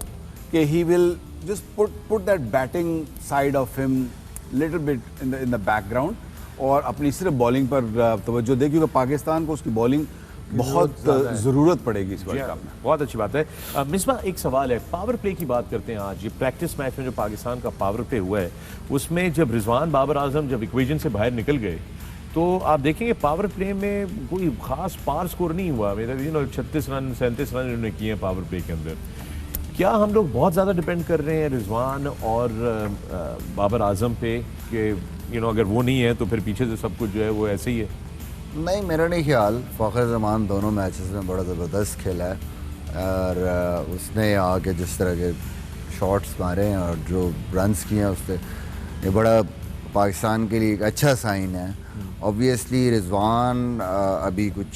कि he will just put that batting side of him little bit in the background और अपनी सिर्फ बॉलिंग पर तवज्जो दे, क्योंकि पाकिस्तान को उसकी बॉलिंग बहुत ज़रूरत पड़ेगी इस वर्ल्ड कप में। बहुत अच्छी बात है। मिसबा, एक सवाल है, पावर प्ले की बात करते हैं। आज ये प्रैक्टिस मैच में जो पाकिस्तान का पावर प्ले हुआ है उसमें जब रिजवान बाबर आजम जब इक्वेशन से बाहर निकल गए तो आप देखेंगे पावर प्ले में कोई खास पार स्कोर नहीं हुआ। मेरा 36 रन 37 रन इन्होंने किए हैं पावर प्ले के अंदर। क्या हम लोग बहुत ज़्यादा डिपेंड कर रहे हैं रिजवान और बाबर आजम पे कि अगर वो नहीं है तो फिर पीछे से सब कुछ जो है वो ऐसे ही है? नहीं, मेरा नहीं ख्याल। फ़खर ज़मान दोनों मैचेस में बड़ा ज़बरदस्त खेला है और उसने आके जिस तरह के शॉट्स मारे हैं और जो रन्स किए हैं उससे, ये बड़ा पाकिस्तान के लिए एक अच्छा साइन है। ऑब्वियसली रिजवान अभी कुछ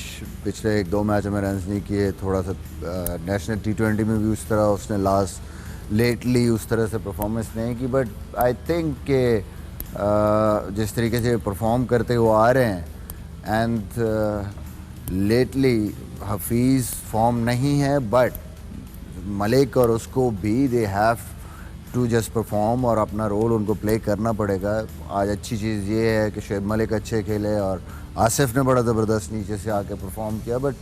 पिछले 1-2 मैच में रन्स नहीं किए, थोड़ा सा नेशनल T20 में भी उस तरह उसने लेटली उस तरह से परफॉर्मेंस नहीं की। बट आई थिंक के जिस तरीके से परफॉर्म करते हुए आ रहे हैं एंड लेटली हफीज़ फॉर्म नहीं है, बट मलिक और उसको भी they have to just perform और अपना रोल उनको प्ले करना पड़ेगा। आज अच्छी चीज़ ये है कि शुएब मलिक अच्छे खेले और आसिफ ने बड़ा ज़बरदस्त नीचे से आके परफॉर्म किया। बट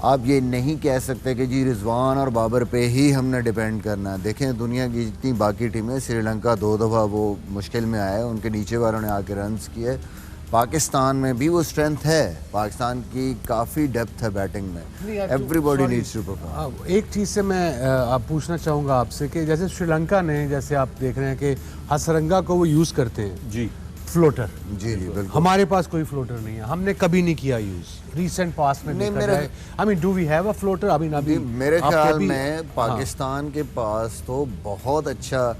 आप ये नहीं कह सकते कि जी रिजवान और बाबर पे ही हमने डिपेंड करना है। देखें दुनिया की जितनी बाकी टीमें, श्रीलंका 2 दफ़ा वो मुश्किल में आए, उनके नीचे वालों ने आके रन्स किए। पाकिस्तान में भी वो स्ट्रेंथ है, पाकिस्तान की काफ़ी डेप्थ है बैटिंग में। Everybody needs to perform. एक चीज़ से मैं आप पूछना चाहूँगा आपसे कि जैसे श्रीलंका ने, जैसे आप देख रहे हैं कि हसरंगा को वो यूज़ करते हैं जी, फ्लोटर। जी बिल्कुल। हमारे पास कोई फ्लोटर नहीं है, हमने कभी नहीं किया यूज़ रिसेंट पास्ट में। नहीं, I mean do we have a floater? अभी मेरे ख्याल में पाकिस्तान के पास तो बहुत अच्छा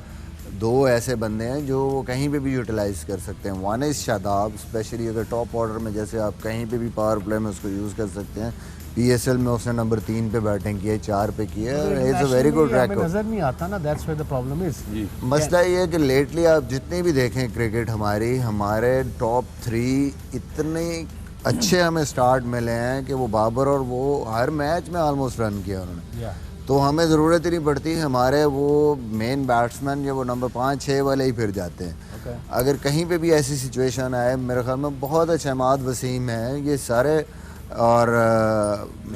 2 ऐसे बंदे हैं जो वो कहीं पे भी यूटिलाइज कर सकते हैं। वन इज़ शादाब, स्पेशली अगर टॉप ऑर्डर में जैसे आप कहीं पे भी पावर प्ले में उसको यूज़ कर सकते हैं। PSL में उसने नंबर 3 पे बैटिंग की है, 4 पे की है। It's a very good wrecker. नजर नहीं आता ना, that's where the problem is. मसला ये है कि लेटली आप जितनी भी देखें क्रिकेट हमारे टॉप 3 इतने अच्छे हमें स्टार्ट मिले हैं कि वो बाबर और वो हर मैच में ऑलमोस्ट रन किया उन्होंने। तो हमें ज़रूरत ही नहीं पड़ती, हमारे वो मेन बैट्समैन या वो नंबर 5-6 वाले ही फिर जाते हैं। अगर कहीं पे भी ऐसी सिचुएशन आए, मेरे ख्याल में बहुत अच्छा अहमद वसीम है, ये सारे और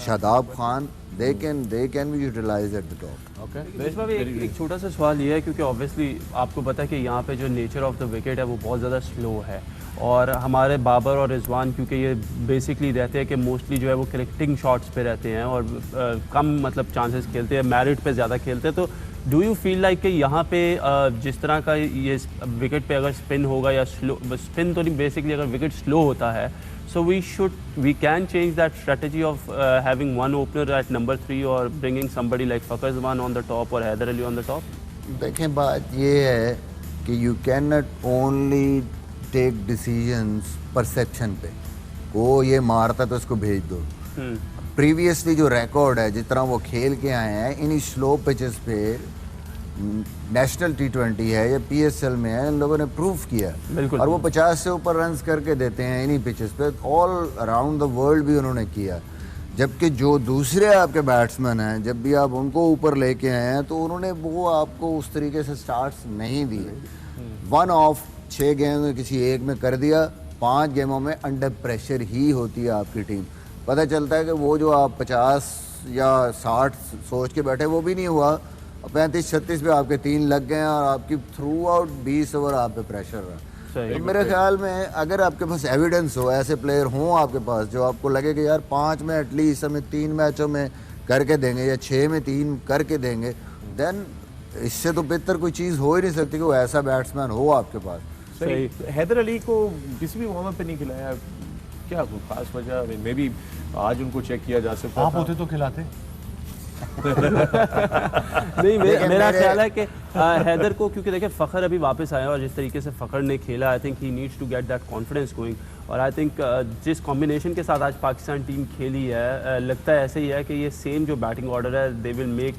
Shadab Khan, they can be utilize at the top. मेजबान भाई, एक छोटा सा सवाल ये है, क्योंकि ऑब्वियसली आपको पता है कि यहाँ पे जो नेचर ऑफ द विकेट है वो बहुत ज़्यादा स्लो है और हमारे बाबर और रिजवान क्योंकि ये बेसिकली रहते हैं कि मोस्टली जो है वो कलेक्टिंग शॉट्स पे रहते हैं और कम मतलब चांसेस खेलते हैं, मेरिट पे ज़्यादा खेलते हैं। तो डू यू फील लाइक कि यहाँ पे जिस तरह का ये विकेट पे अगर स्पिन होगा या स्लो, स्पिन तो नहीं, बेसिकली अगर विकेट स्लो होता है, so we can change that strategy of having one opener at number 3 or bringing somebody like Fakhar Zaman on the top or Haider Ali on the top? देखें बात ये है कि you cannot only take decisions perception पे, वो ये मारता तो उसको भेज दो। प्रीवियसली जो रिकॉर्ड है, जिस तरह वो खेल के आए हैं इन्हीं स्लो पिचेस पे, नेशनल T20 है या PSL में है, इन लोगों ने प्रूव किया और वो 50 से ऊपर रन्स करके देते हैं इन्हीं पिचेस पे। ऑल अराउंड द वर्ल्ड भी उन्होंने किया। जबकि जो दूसरे आपके बैट्समैन हैं, जब भी आप उनको ऊपर लेके आए हैं तो उन्होंने वो आपको उस तरीके से स्टार्ट्स नहीं दिए। 1 ऑफ 6 गेंद में किसी एक में कर दिया, 5 गेमों में अंडर प्रेशर ही होती है आपकी टीम। पता चलता है कि वो जो आप 50 या 60 सोच के बैठे वो भी नहीं हुआ, 35-36 पे आपके 3 लग गए हैं और आपकी थ्रू आउट 20 ओवर आप पे प्रेशर रहा। तो मेरे ख्याल में अगर आपके पास एविडेंस हो, ऐसे प्लेयर हों आपके पास जो आपको लगे कि यार 5 में एटलीस्ट हमें 3 मैचों में करके देंगे या 6 में 3 करके देंगे, देन इससे तो बेहतर कोई चीज़ हो ही नहीं सकती कि वो ऐसा बैट्समैन हो आपके पास। सही। हैदर अली को किसी भी वार्म अप पे नहीं खिलाया, क्या कोई खास वजह? मे बी आज उनको चेक किया जा सकता आप होते तो खिलाते। नहीं, मेरा ख्याल है कि हैदर को, क्योंकि देखिए फ़खर अभी वापस आया और जिस तरीके से फ़खर ने खेला, I think he needs to get that confidence going. और आई थिंक जिस कॉम्बिनेशन के साथ आज पाकिस्तान टीम खेली है, लगता है ऐसे ही है कि ये सेम जो बैटिंग ऑर्डर है, दे will make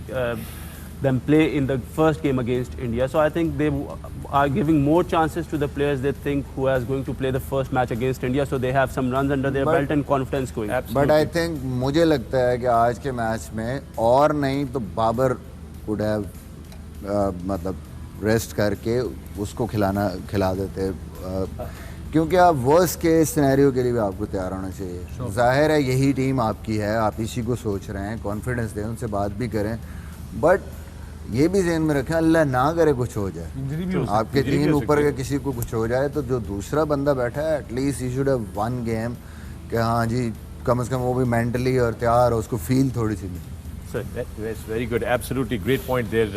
them play in the first game against India. So I think they are giving more chances to the players they think who is going to play the first match against India, so they have some runs under their belt and confidence going. But I think मुझे लगता है कि आज के मैच में और नहीं तो बाबर would have मतलब रेस्ट करके उसको खिला देते, क्योंकि आप वर्स्ट के सिनेरियो के लिए भी आपको तैयार होना चाहिए। जाहिर है यही टीम आपकी है, आप इसी को सोच रहे हैं, कॉन्फिडेंस दें, उनसे बात भी करें, बट ये भी ज़हन में रखें अल्लाह ना करे कुछ हो जाए, आपके 3 ऊपर के किसी को कुछ हो जाए तो जो दूसरा बंदा बैठा है at least he should have one game कि हाँ जी कम से कम वो भी मेंटली और तैयार हो, उसको फील थोड़ी सी मिले। Very good, absolutely great point there.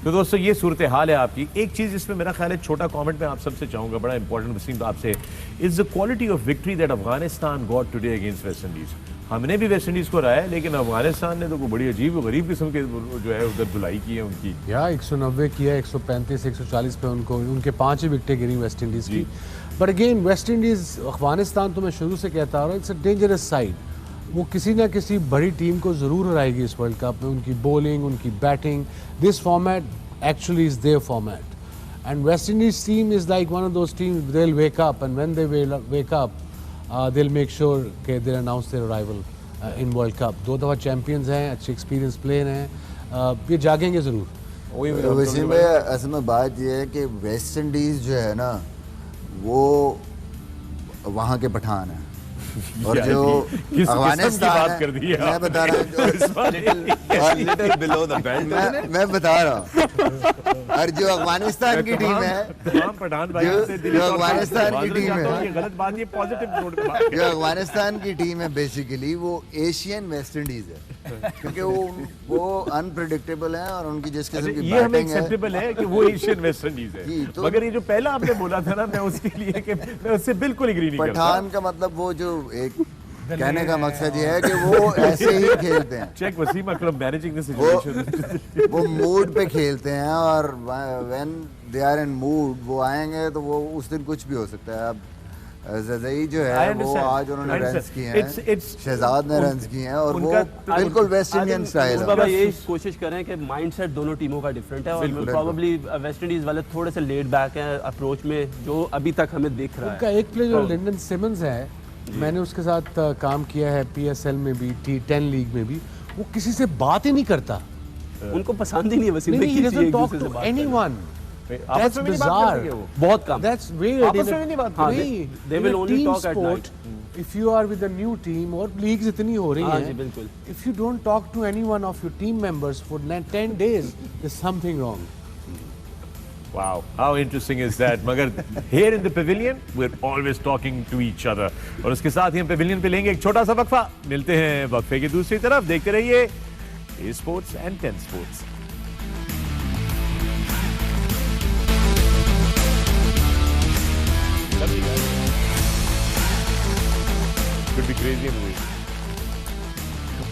तो दोस्तों ये सूरत हाल है आपकी। एक चीज़ इसमें मेरा ख्याल है छोटा कमेंट मैं आप सबसे चाहूँगा, बड़ा इंपॉर्टेंट वसीम आपसे, is the quality of victory that Afghanistan got today against West Indies. हमने भी वेस्ट इंडीज़ को हराया, लेकिन अफगानिस्तान ने तो कोई बड़ी अजीब और गरीब किस्म के जो है उधर धुलाई की है उनकी। या 190 किया, 135 140 पे उनको उनके 5 ही विकेटें गिरी वेस्ट इंडीज़ की। But again West Indies Afghanistan तो मैं शुरू से कहता आ रहा हूँ, इट्स अ डेंजरस साइड। वो किसी ना किसी बड़ी टीम को ज़रूर हराएगी इस वर्ल्ड कप में, उनकी बॉलिंग, उनकी batting. This format actually is their format and West Indies team is like one of those team they will wake up and when they wake up they will make sure कि they announce their arrival in world cup. 2 दफ़ा चैम्पियंस हैं, अच्छे एक्सपीरियंस प्लेयर हैं, ये जागेंगे ज़रूर। वसीम भाई असल में बात ये है कि वेस्ट इंडीज़ जो है ना वो वहाँ के पठान है और जो अफगानिस्तान कर दी है मैं बता रहा हूँ मैं बता रहा हूँ और जो अफगानिस्तान की टीम है, जो अफगानिस्तान की टीम है, गलत बात, ये पॉजिटिव नोट जो अफगानिस्तान की टीम है बेसिकली वो एशियन वेस्ट इंडीज है, क्योंकि वो अनप्रेडिक्टेबल है और उनकी जिस किस्म की ये हमें बैटिंग एक्सेप्टेबल है कि वो एशियन वेस्ट इंडीज है, तो मगर ये जो पहला आपने बोला था ना, मैं उसके लिए कि मैं उससे बिल्कुल एग्री नहीं करता। पठान का मतलब वो जो एक कहने का मकसद ये है कि वो ऐसे ही खेलते हैं। Check Wasim Akram managing the situation. वो मूड पे खेलते हैं और when they are in mood वो आएंगे तो वो उस दिन कुछ भी हो सकता है। अब ज़ज़ई जो है वो आज उन्होंने रन्स किए हैं, शहजाद ने रन्स किए हैं और वो बिल्कुल वेस्ट इंडियन स्टाइल है। ये कोशिश करें कि माइंडसेट दोनों टीमों का डिफरेंट है और प्रोबेबली वेस्ट इंडीज वाले थोड़े से लेट बैक हैं अप्रोच में, जो अभी तक हमें दिख रहा है। उनका एक प्लेयर जो लिंडन सिमंस है, मैंने उसके साथ काम किया है PSL में भी, T10 लीग में भी, वो किसी से बात ही नहीं करता, उनको पसंद ही नहीं है Wasim. he doesn't talk to anyone. That's bizarre. बहुत कम। That's weird. आपस में भी नहीं बात करते। They will only talk at night. If you are with a new team और लीग्स इतनी हो रही हैं, बिल्कुल। If you don't talk to anyone of your team members for 10 days, there's something wrong. Wow, how interesting is that? मगर here in the pavilion, we're always talking to each other. और उसके साथ ही हम pavilion पे लेंगे एक छोटा सा वक्फा। मिलते हैं वक्फे की दूसरी तरफ। देखते रहिए eSports and 10 Sports। Could be crazy in a way.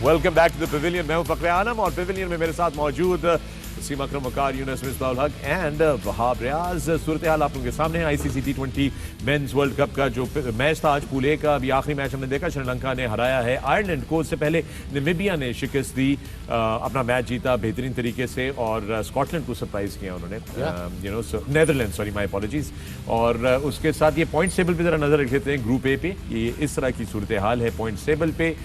Welcome back to the pavilion. मैं हूं फखरे आलम और pavilion में मेरे साथ मौजूद वसीम अकरम, वकार, यूनुस मिसबाहुल हक एंड वहाब रियाज। सूरत हाल आप लोगों के सामने। ICC T20 mains world cup का जो मैच था आज पूल ए का, अभी आखिरी मैच हमने देखा, श्रीलंका ने हराया है आयरलैंड को। उससे पहले नामीबिया ने शिकस्त दी, अपना मैच जीता बेहतरीन तरीके से और स्कॉटलैंड को सरप्राइज किया उन्होंने, नेदरलैंड, सॉरी माय अपॉलॉजीज। और उसके साथ ये पॉइंट टेबल पे जरा नजर रख लेते हैं ग्रुप ए पे। ये इस तरह की सूरत हाल है पॉइंट टेबल पे।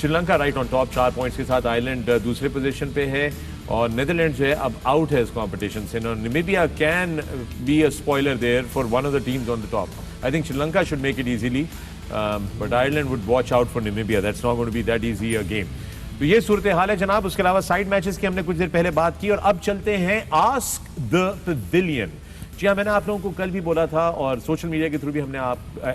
Sri Lanka right on top 4 points के साथ, आयरलैंड दूसरे पोजीशन पे है और नीदरलैंड जो है अब आउट है इस कंपटीशन से. Namibia can be a spoiler there for one of the teams on the top. I think Sri Lanka should make it easily, but Ireland would watch out for Namibia. That's not going to be that easy a game. तो ये सूरत हाल है जनाब. उसके अलावा साइड मैचेस की हमने कुछ देर पहले बात की और अब चलते हैं आस्क द पवेलियन. जी हाँ, मैंने आप लोगों को कल भी बोला था और सोशल मीडिया के थ्रू भी हमने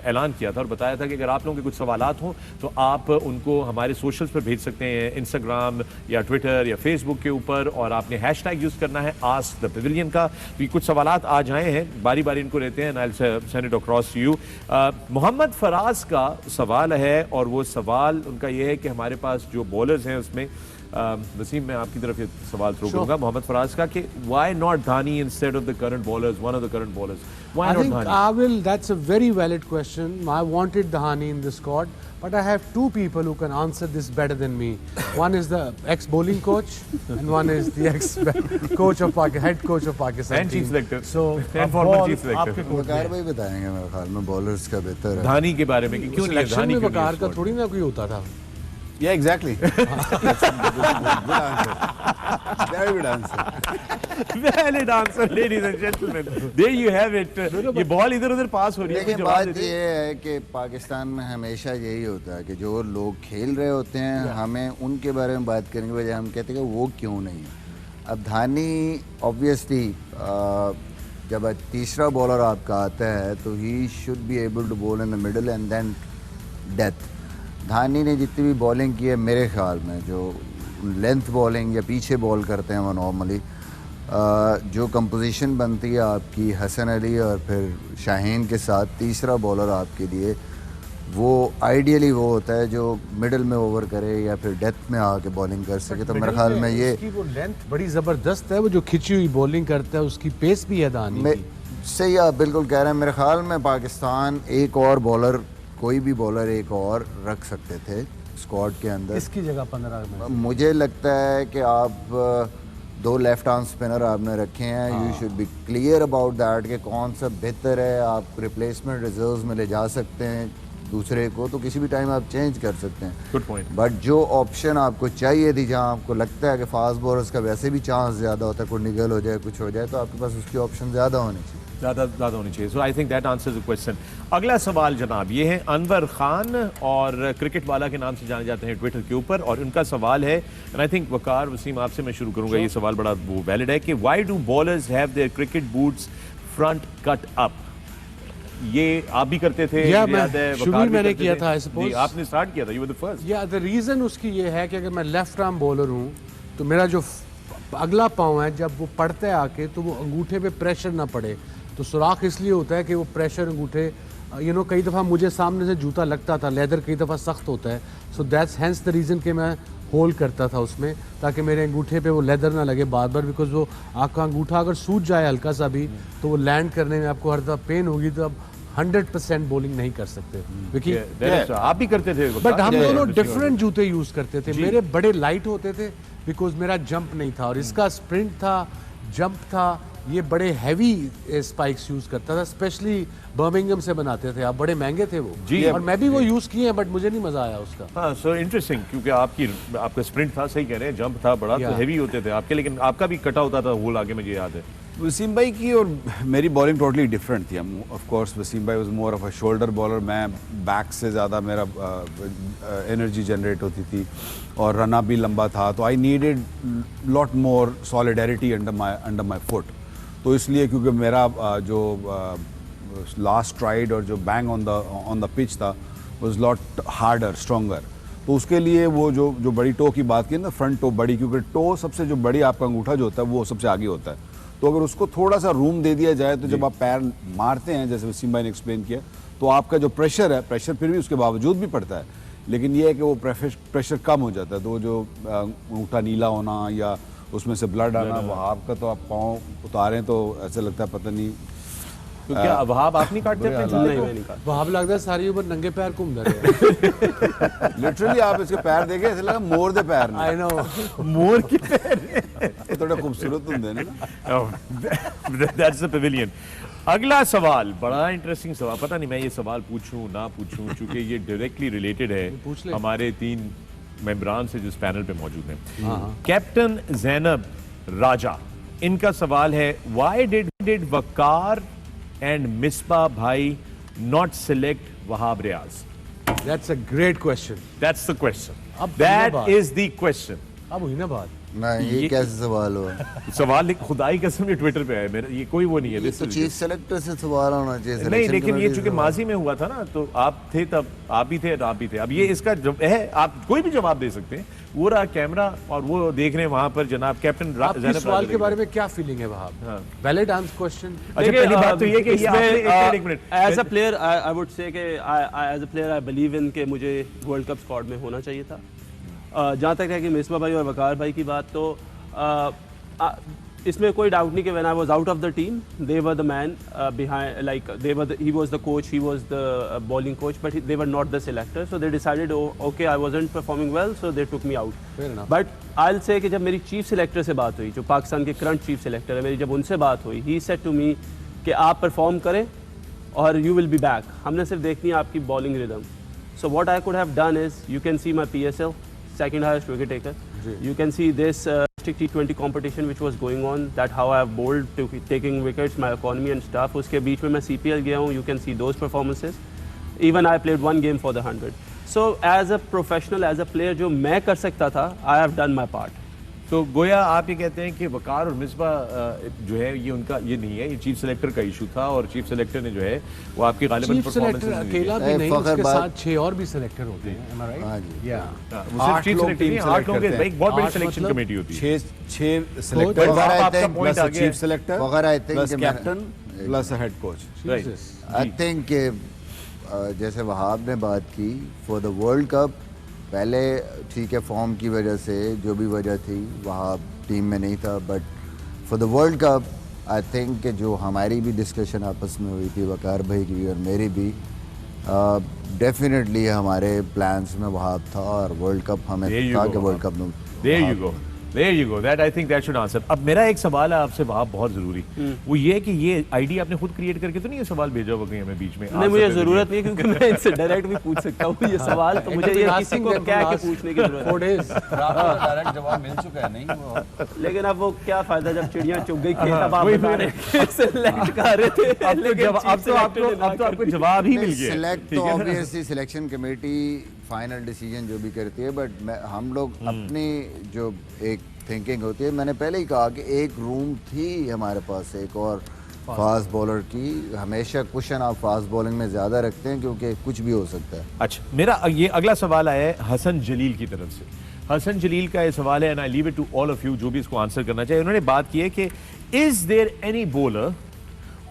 ऐलान किया था और बताया था कि अगर आप लोगों के कुछ सवालात हों तो आप उनको हमारे सोशल्स पर भेज सकते हैं, इंस्टाग्राम या ट्विटर या फेसबुक के ऊपर, और आपने हैशटैग यूज़ करना है आस्क द पवेलियन का. तो कुछ सवालात आज आए हैं, बारी बारी इनको लेते हैं. I will send it across to you. Mohammad Faraz का सवाल है और वो सवाल उनका ये है कि हमारे पास जो बॉलर्स हैं उसमें वसीम, मैं आपकी तरफ ये सवाल थ्रो करूंगा मोहम्मद फराज का कि why not Dhani instead of the current bowlers, one of the current bowlers? Why I not think Dhani? that's a very valid question. I wanted Dhani in the squad, but I have two people who can answer this better than me. One is the ex-bowling coach, and one is the ex-coach of head coach of Pakistan. And chief selector. So, And former chief selector. आपके court वकार में. भाई बताएंगे मेरे ख्याल में बॉलर्स का बेहतर है. धानी के बारे में कि क्यों नहीं है Selection धानी में क्यों नहीं है वकार का squad? थोड़ी ना कोई होता था. Yeah, exactly. Good answer. Very good answer. Valid answer, ladies and gentlemen. There you have it. ये बॉल इधर उधर पास हो रही है. लेकिन कोई जवाब बात दे दे. ये है कि पाकिस्तान में हमेशा यही होता है कि जो लोग खेल रहे होते हैं हमें उनके बारे में बात करने के बजाय हम कहते हैं कि वो क्यों नहीं है. अब धानी ऑब्वियसली जब तीसरा बॉलर आपका आता है तो he should be able to bowl in the middle and then death. Dahani ने जितनी भी बॉलिंग की है मेरे ख्याल में, जो लेंथ बॉलिंग या पीछे बॉल करते हैं वो नॉर्मली, जो कंपोजिशन बनती है आपकी हसन अली और फिर शाहीन के साथ, तीसरा बॉलर आपके लिए वो आइडियली वो होता है जो मिडल में ओवर करे या फिर डेथ में आके बॉलिंग कर सके. तो मेरे ख्याल में ये उसकी वो लेंथ बड़ी जबरदस्त है, वो जो खिंची हुई बॉलिंग करता है उसकी पेस भी है धानी की. सही आप बिल्कुल कह रहे हैं. मेरे ख्याल में पाकिस्तान एक और बॉलर, कोई भी बॉलर एक और रख सकते थे स्क्वाड के अंदर. इसकी जगह 15 में मुझे लगता है कि आप दो लेफ्ट आर्म स्पिनर आपने रखे हैं. You should be clear about that कि कौन सा बेहतर है. आप रिप्लेसमेंट रिजर्व्स में ले जा सकते हैं दूसरे को, तो किसी भी टाइम आप चेंज कर सकते हैं. Good point. बट जो ऑप्शन आपको चाहिए थी, जहां आपको लगता है कि फास्ट बॉलर्स का वैसे भी चांस ज़्यादा होता है, कोई निगल हो जाए कुछ हो जाए, तो आपके पास उसकी ऑप्शन ज़्यादा होनी चाहिए. ज़्यादा होनी चाहिए. So I think that answers the question. अगला सवाल जनाब ये है अनवर खान और क्रिकेट वाला के नाम से जाने जाते हैं ट्विटर के ऊपर, और उनका सवाल है, एंड आई थिंक वकार वसीम आपसे मैं शुरू करूंगा. ये सवाल बड़ा वो वैलिड है कि why do bowlers have their cricket boots front cut up. ये आप भी करते थे, या याद मैं है, शुरू वकार भी मैंने करते किया थे. था, I suppose. जी, आपने स्टार्ट किया था, यू वर द फर्स्ट. या द रीज़न उसकी ये है कि अगर मैं लेफ्ट आर्म बॉलर हूँ तो मेरा जो अगला पाँव है जब वो पड़ता है आके तो वो अंगूठे पे प्रेशर ना पड़े. तो सुराख इसलिए होता है कि वो प्रेशर अंगूठे कई दफ़ा मुझे सामने से जूता लगता था, लेदर कई दफ़ा सख्त होता है. So that's hence the reason कि मैं होल्ड करता था उसमें ताकि मेरे अंगूठे पे वो लेदर ना लगे बार बार. बिकॉज वो आपका अंगूठा अगर सूज जाए हल्का सा भी तो वो लैंड करने में आपको हर दफ़ा पेन होगी, तो आप 100% बॉलिंग नहीं कर सकते. क्योंकि आप भी करते थे. बट हम Yeah, दोनों yeah, डिफरेंट जूते यूज करते थे. मेरे बड़े लाइट होते थे बिकॉज मेरा जंप नहीं था, और इसका स्प्रिंट था, जंप था. ये बड़े हैवी स्पाइक्स यूज करता था, स्पेशली बर्मिंगम से बनाते थे. आप बड़े महंगे थे वो जी. और मैं भी वो यूज किए हैं, बट मुझे नहीं मजा आया उसका. हाँ, सो इंटरेस्टिंग, क्योंकि आपका स्प्रिंट था, सही कह रहे हैं, जंप था बड़ा, तो Yeah. हैवी होते थे आपके, लेकिन आपका भी कटा होता था होल आगे, मुझे याद है. वसीम भाई की और मेरी बॉलिंग टोटली डिफरेंट थी. ऑफ कोर्स वसीम भाई was more of a shoulder bowler. मैं बैक से ज़्यादा मेरा एनर्जी जनरेट होती थी और रन अप भी लंबा था, तो I needed lot more solidarity under my foot. तो इसलिए क्योंकि मेरा जो लास्ट स्ट्राइड और जो बैंग ऑन द पिच था वाज लॉट हार्डर, स्ट्रॉन्गर. तो उसके लिए वो जो बड़ी टो की बात की ना, फ्रंट टो बड़ी, क्योंकि टो सबसे जो बड़ी आपका अंगूठा जो होता है वो सबसे आगे होता है. तो अगर उसको थोड़ा सा रूम दे दिया जाए तो जब आप पैर मारते हैं, जैसे वसीम भाई ने एक्सप्लेन किया, तो आपका जो प्रेशर है, प्रेशर फिर भी उसके बावजूद भी पड़ता है, लेकिन ये है कि वो प्रेशर कम हो जाता है. तो वो जो अंगूठा नीला होना या उसमें से ब्लड आना, वो आपका तो आप पाँव उतारें तो ऐसा लगता है पता नहीं. तो क्या वहाब आप नहीं काटते अपने जूते नहीं, को? मैं नहीं काटता. वहां लगता है सारी उम्र नंगे पैर घूम रहे. लिटरली आप इसके पैर देखे ऐसा लगा मोर दे पैर ने. I know. मोर के पैर. ये थोड़ा खूबसूरत होंगे ना. That's the pavilion. अगला सवाल बड़ा इंटरेस्टिंग सवाल. पता नहीं मैं ये सवाल पूछूं ना पूछूं, क्योंकि ये डायरेक्टली रिलेटेड है पूछ ले. हमारे 3 मेंबरान से जो इस पैनल पे मौजूद हैं। कैप्टन जैनब राजा, इनका सवाल है, why did Waqar and Misbah भाई not select Wahab Riaz? That's a great question. That's the question. अब That धन्यवाद। is the question. अब हुई ना बात। नहीं, ये कैसे सवाल हुआ? सवाल खुदाई कसम ये ट्विटर पे है मेरा, ये कोई वो नहीं है। ये तो चीफ सेलेक्टर से सवाल होना चाहिए। नहीं, selection लेकिन ये committee चूंकि से माजी में हुआ था ना, तो आप थे तब, आप भी थे और आप भी थे। अब ये इसका है, आप कोई भी जवाब दे सकते हैं। वो रहा कैमरा और वो देख रहे हैं वहां पर जनाब कैप्टन आपकी सवाल के बारे में क्या फीलिंग है वहाब? Valid answer question. अच्छा, पहली बात तो ये कि ये आपने एक minute as a player I would say कि as a player I believe in के मुझे वर्ल्ड कप स्क्वाड में होना चाहिए था। जहाँ तक है कि मिसबा भाई और वकार भाई की बात, तो इसमें कोई डाउट नहीं कि when I was out of the team they were the man behind, like he was the coach, he was the bowling coach, but they were not the selector, so they decided okay I wasn't performing well, so they took me out. But I will say कि जब मेरी चीफ सिलेक्टर से बात हुई, जो पाकिस्तान के करंट चीफ सिलेक्टर है, मेरी जब उनसे बात हुई, ही सेड टू मी कि आप परफॉर्म करें और यू विल बी बैक, हमने सिर्फ देखनी है आपकी bowling rhythm. So what I could have done is, you can C my PSL, second highest wicket taker. You can see this T20 competition which was going on, that how I have bowled, taking wickets, my economy and stuff. उसके बीच में मैं CPL गया हूँ, you can see those performances. Even I played one game for the 100. So as a professional, as a player, जो मैं कर सकता था, I have done my part. तो गोया आप ये कहते हैं कि वकार और मिसबा जो है ये उनका ये नहीं है, ये चीफ सिलेक्टर का इशू था और चीफ सिलेक्टर ने जो है वो आपकी गालिबन चीफ सिलेक्टर अकेला भी नहीं, उसके साथ 6 और भी सिलेक्टर होते हैं। Am I right? हाँ जी। Yeah. वो सिर्फ चीफ सिलेक्टर नहीं, 8 लोग हैं, एक बहुत बड़ी सिलेक्शन कमेटी होती है। 6 सेलेक्टर वगैरह I आपका think पॉइंट आ प्लस गया चीफ सेलेक्टर वगैरह I think प्लस कि मैं- captain plus head coach. Jesus. I think कि जैसे वहाब ने बात की फॉर द वर्ल्ड कप, पहले ठीक है फॉर्म की वजह से जो भी वजह थी वहाब टीम में नहीं था, but for the world cup I think कि जो हमारी भी डिस्कशन आपस में हुई थी वकार भाई की और मेरी भी, डेफिनेटली हमारे प्लान्स में वहाब था और वर्ल्ड कप हमें There you था go, कि वर्ल्ड कप में There you go. That I think that should answer. अब मेरा एक सवाल है आपसे वहाब, बहुत जरूरी, वो ये है कि ये आईडी आपने खुद क्रिएट करके तो नहीं ये सवाल भेजा हुआ कहीं हमें बीच में? नहीं, मुझे ज़रूरत नहीं, क्योंकि मैं इनसे डायरेक्ट भी पूछ सकता हूँ ये सवाल, तो मुझे ये किसी को क्या के पूछने की जरूरत 4 days. डायरेक्ट जवाब मिल चुका है नहीं वो। लेकिन अब वो क्या फायदा जब चिड़ियाँ चुग गई खेत, अब आप बता रहे हैं सिलेक्ट कर रहे थे, अब तो आपको जवाब ही मिल गया। सिलेक्ट तो obviously selection committee final decision जो भी करती है, बट हम लोग अपनी जो एक थिंकिंग होती है, मैंने पहले ही कहा कि एक रूम थी हमारे पास एक और फास्ट बॉलर की, हमेशा क्वेश्चन आप फास्ट बॉलिंग में ज़्यादा रखते हैं क्योंकि कुछ भी हो सकता है। अच्छा, मेरा ये अगला सवाल आया है हसन जलील की तरफ से। हसन जलील का ये सवाल है, and I leave it to all of you जो भी इसको आंसर करना चाहिए। उन्होंने बात की है कि is there any bowler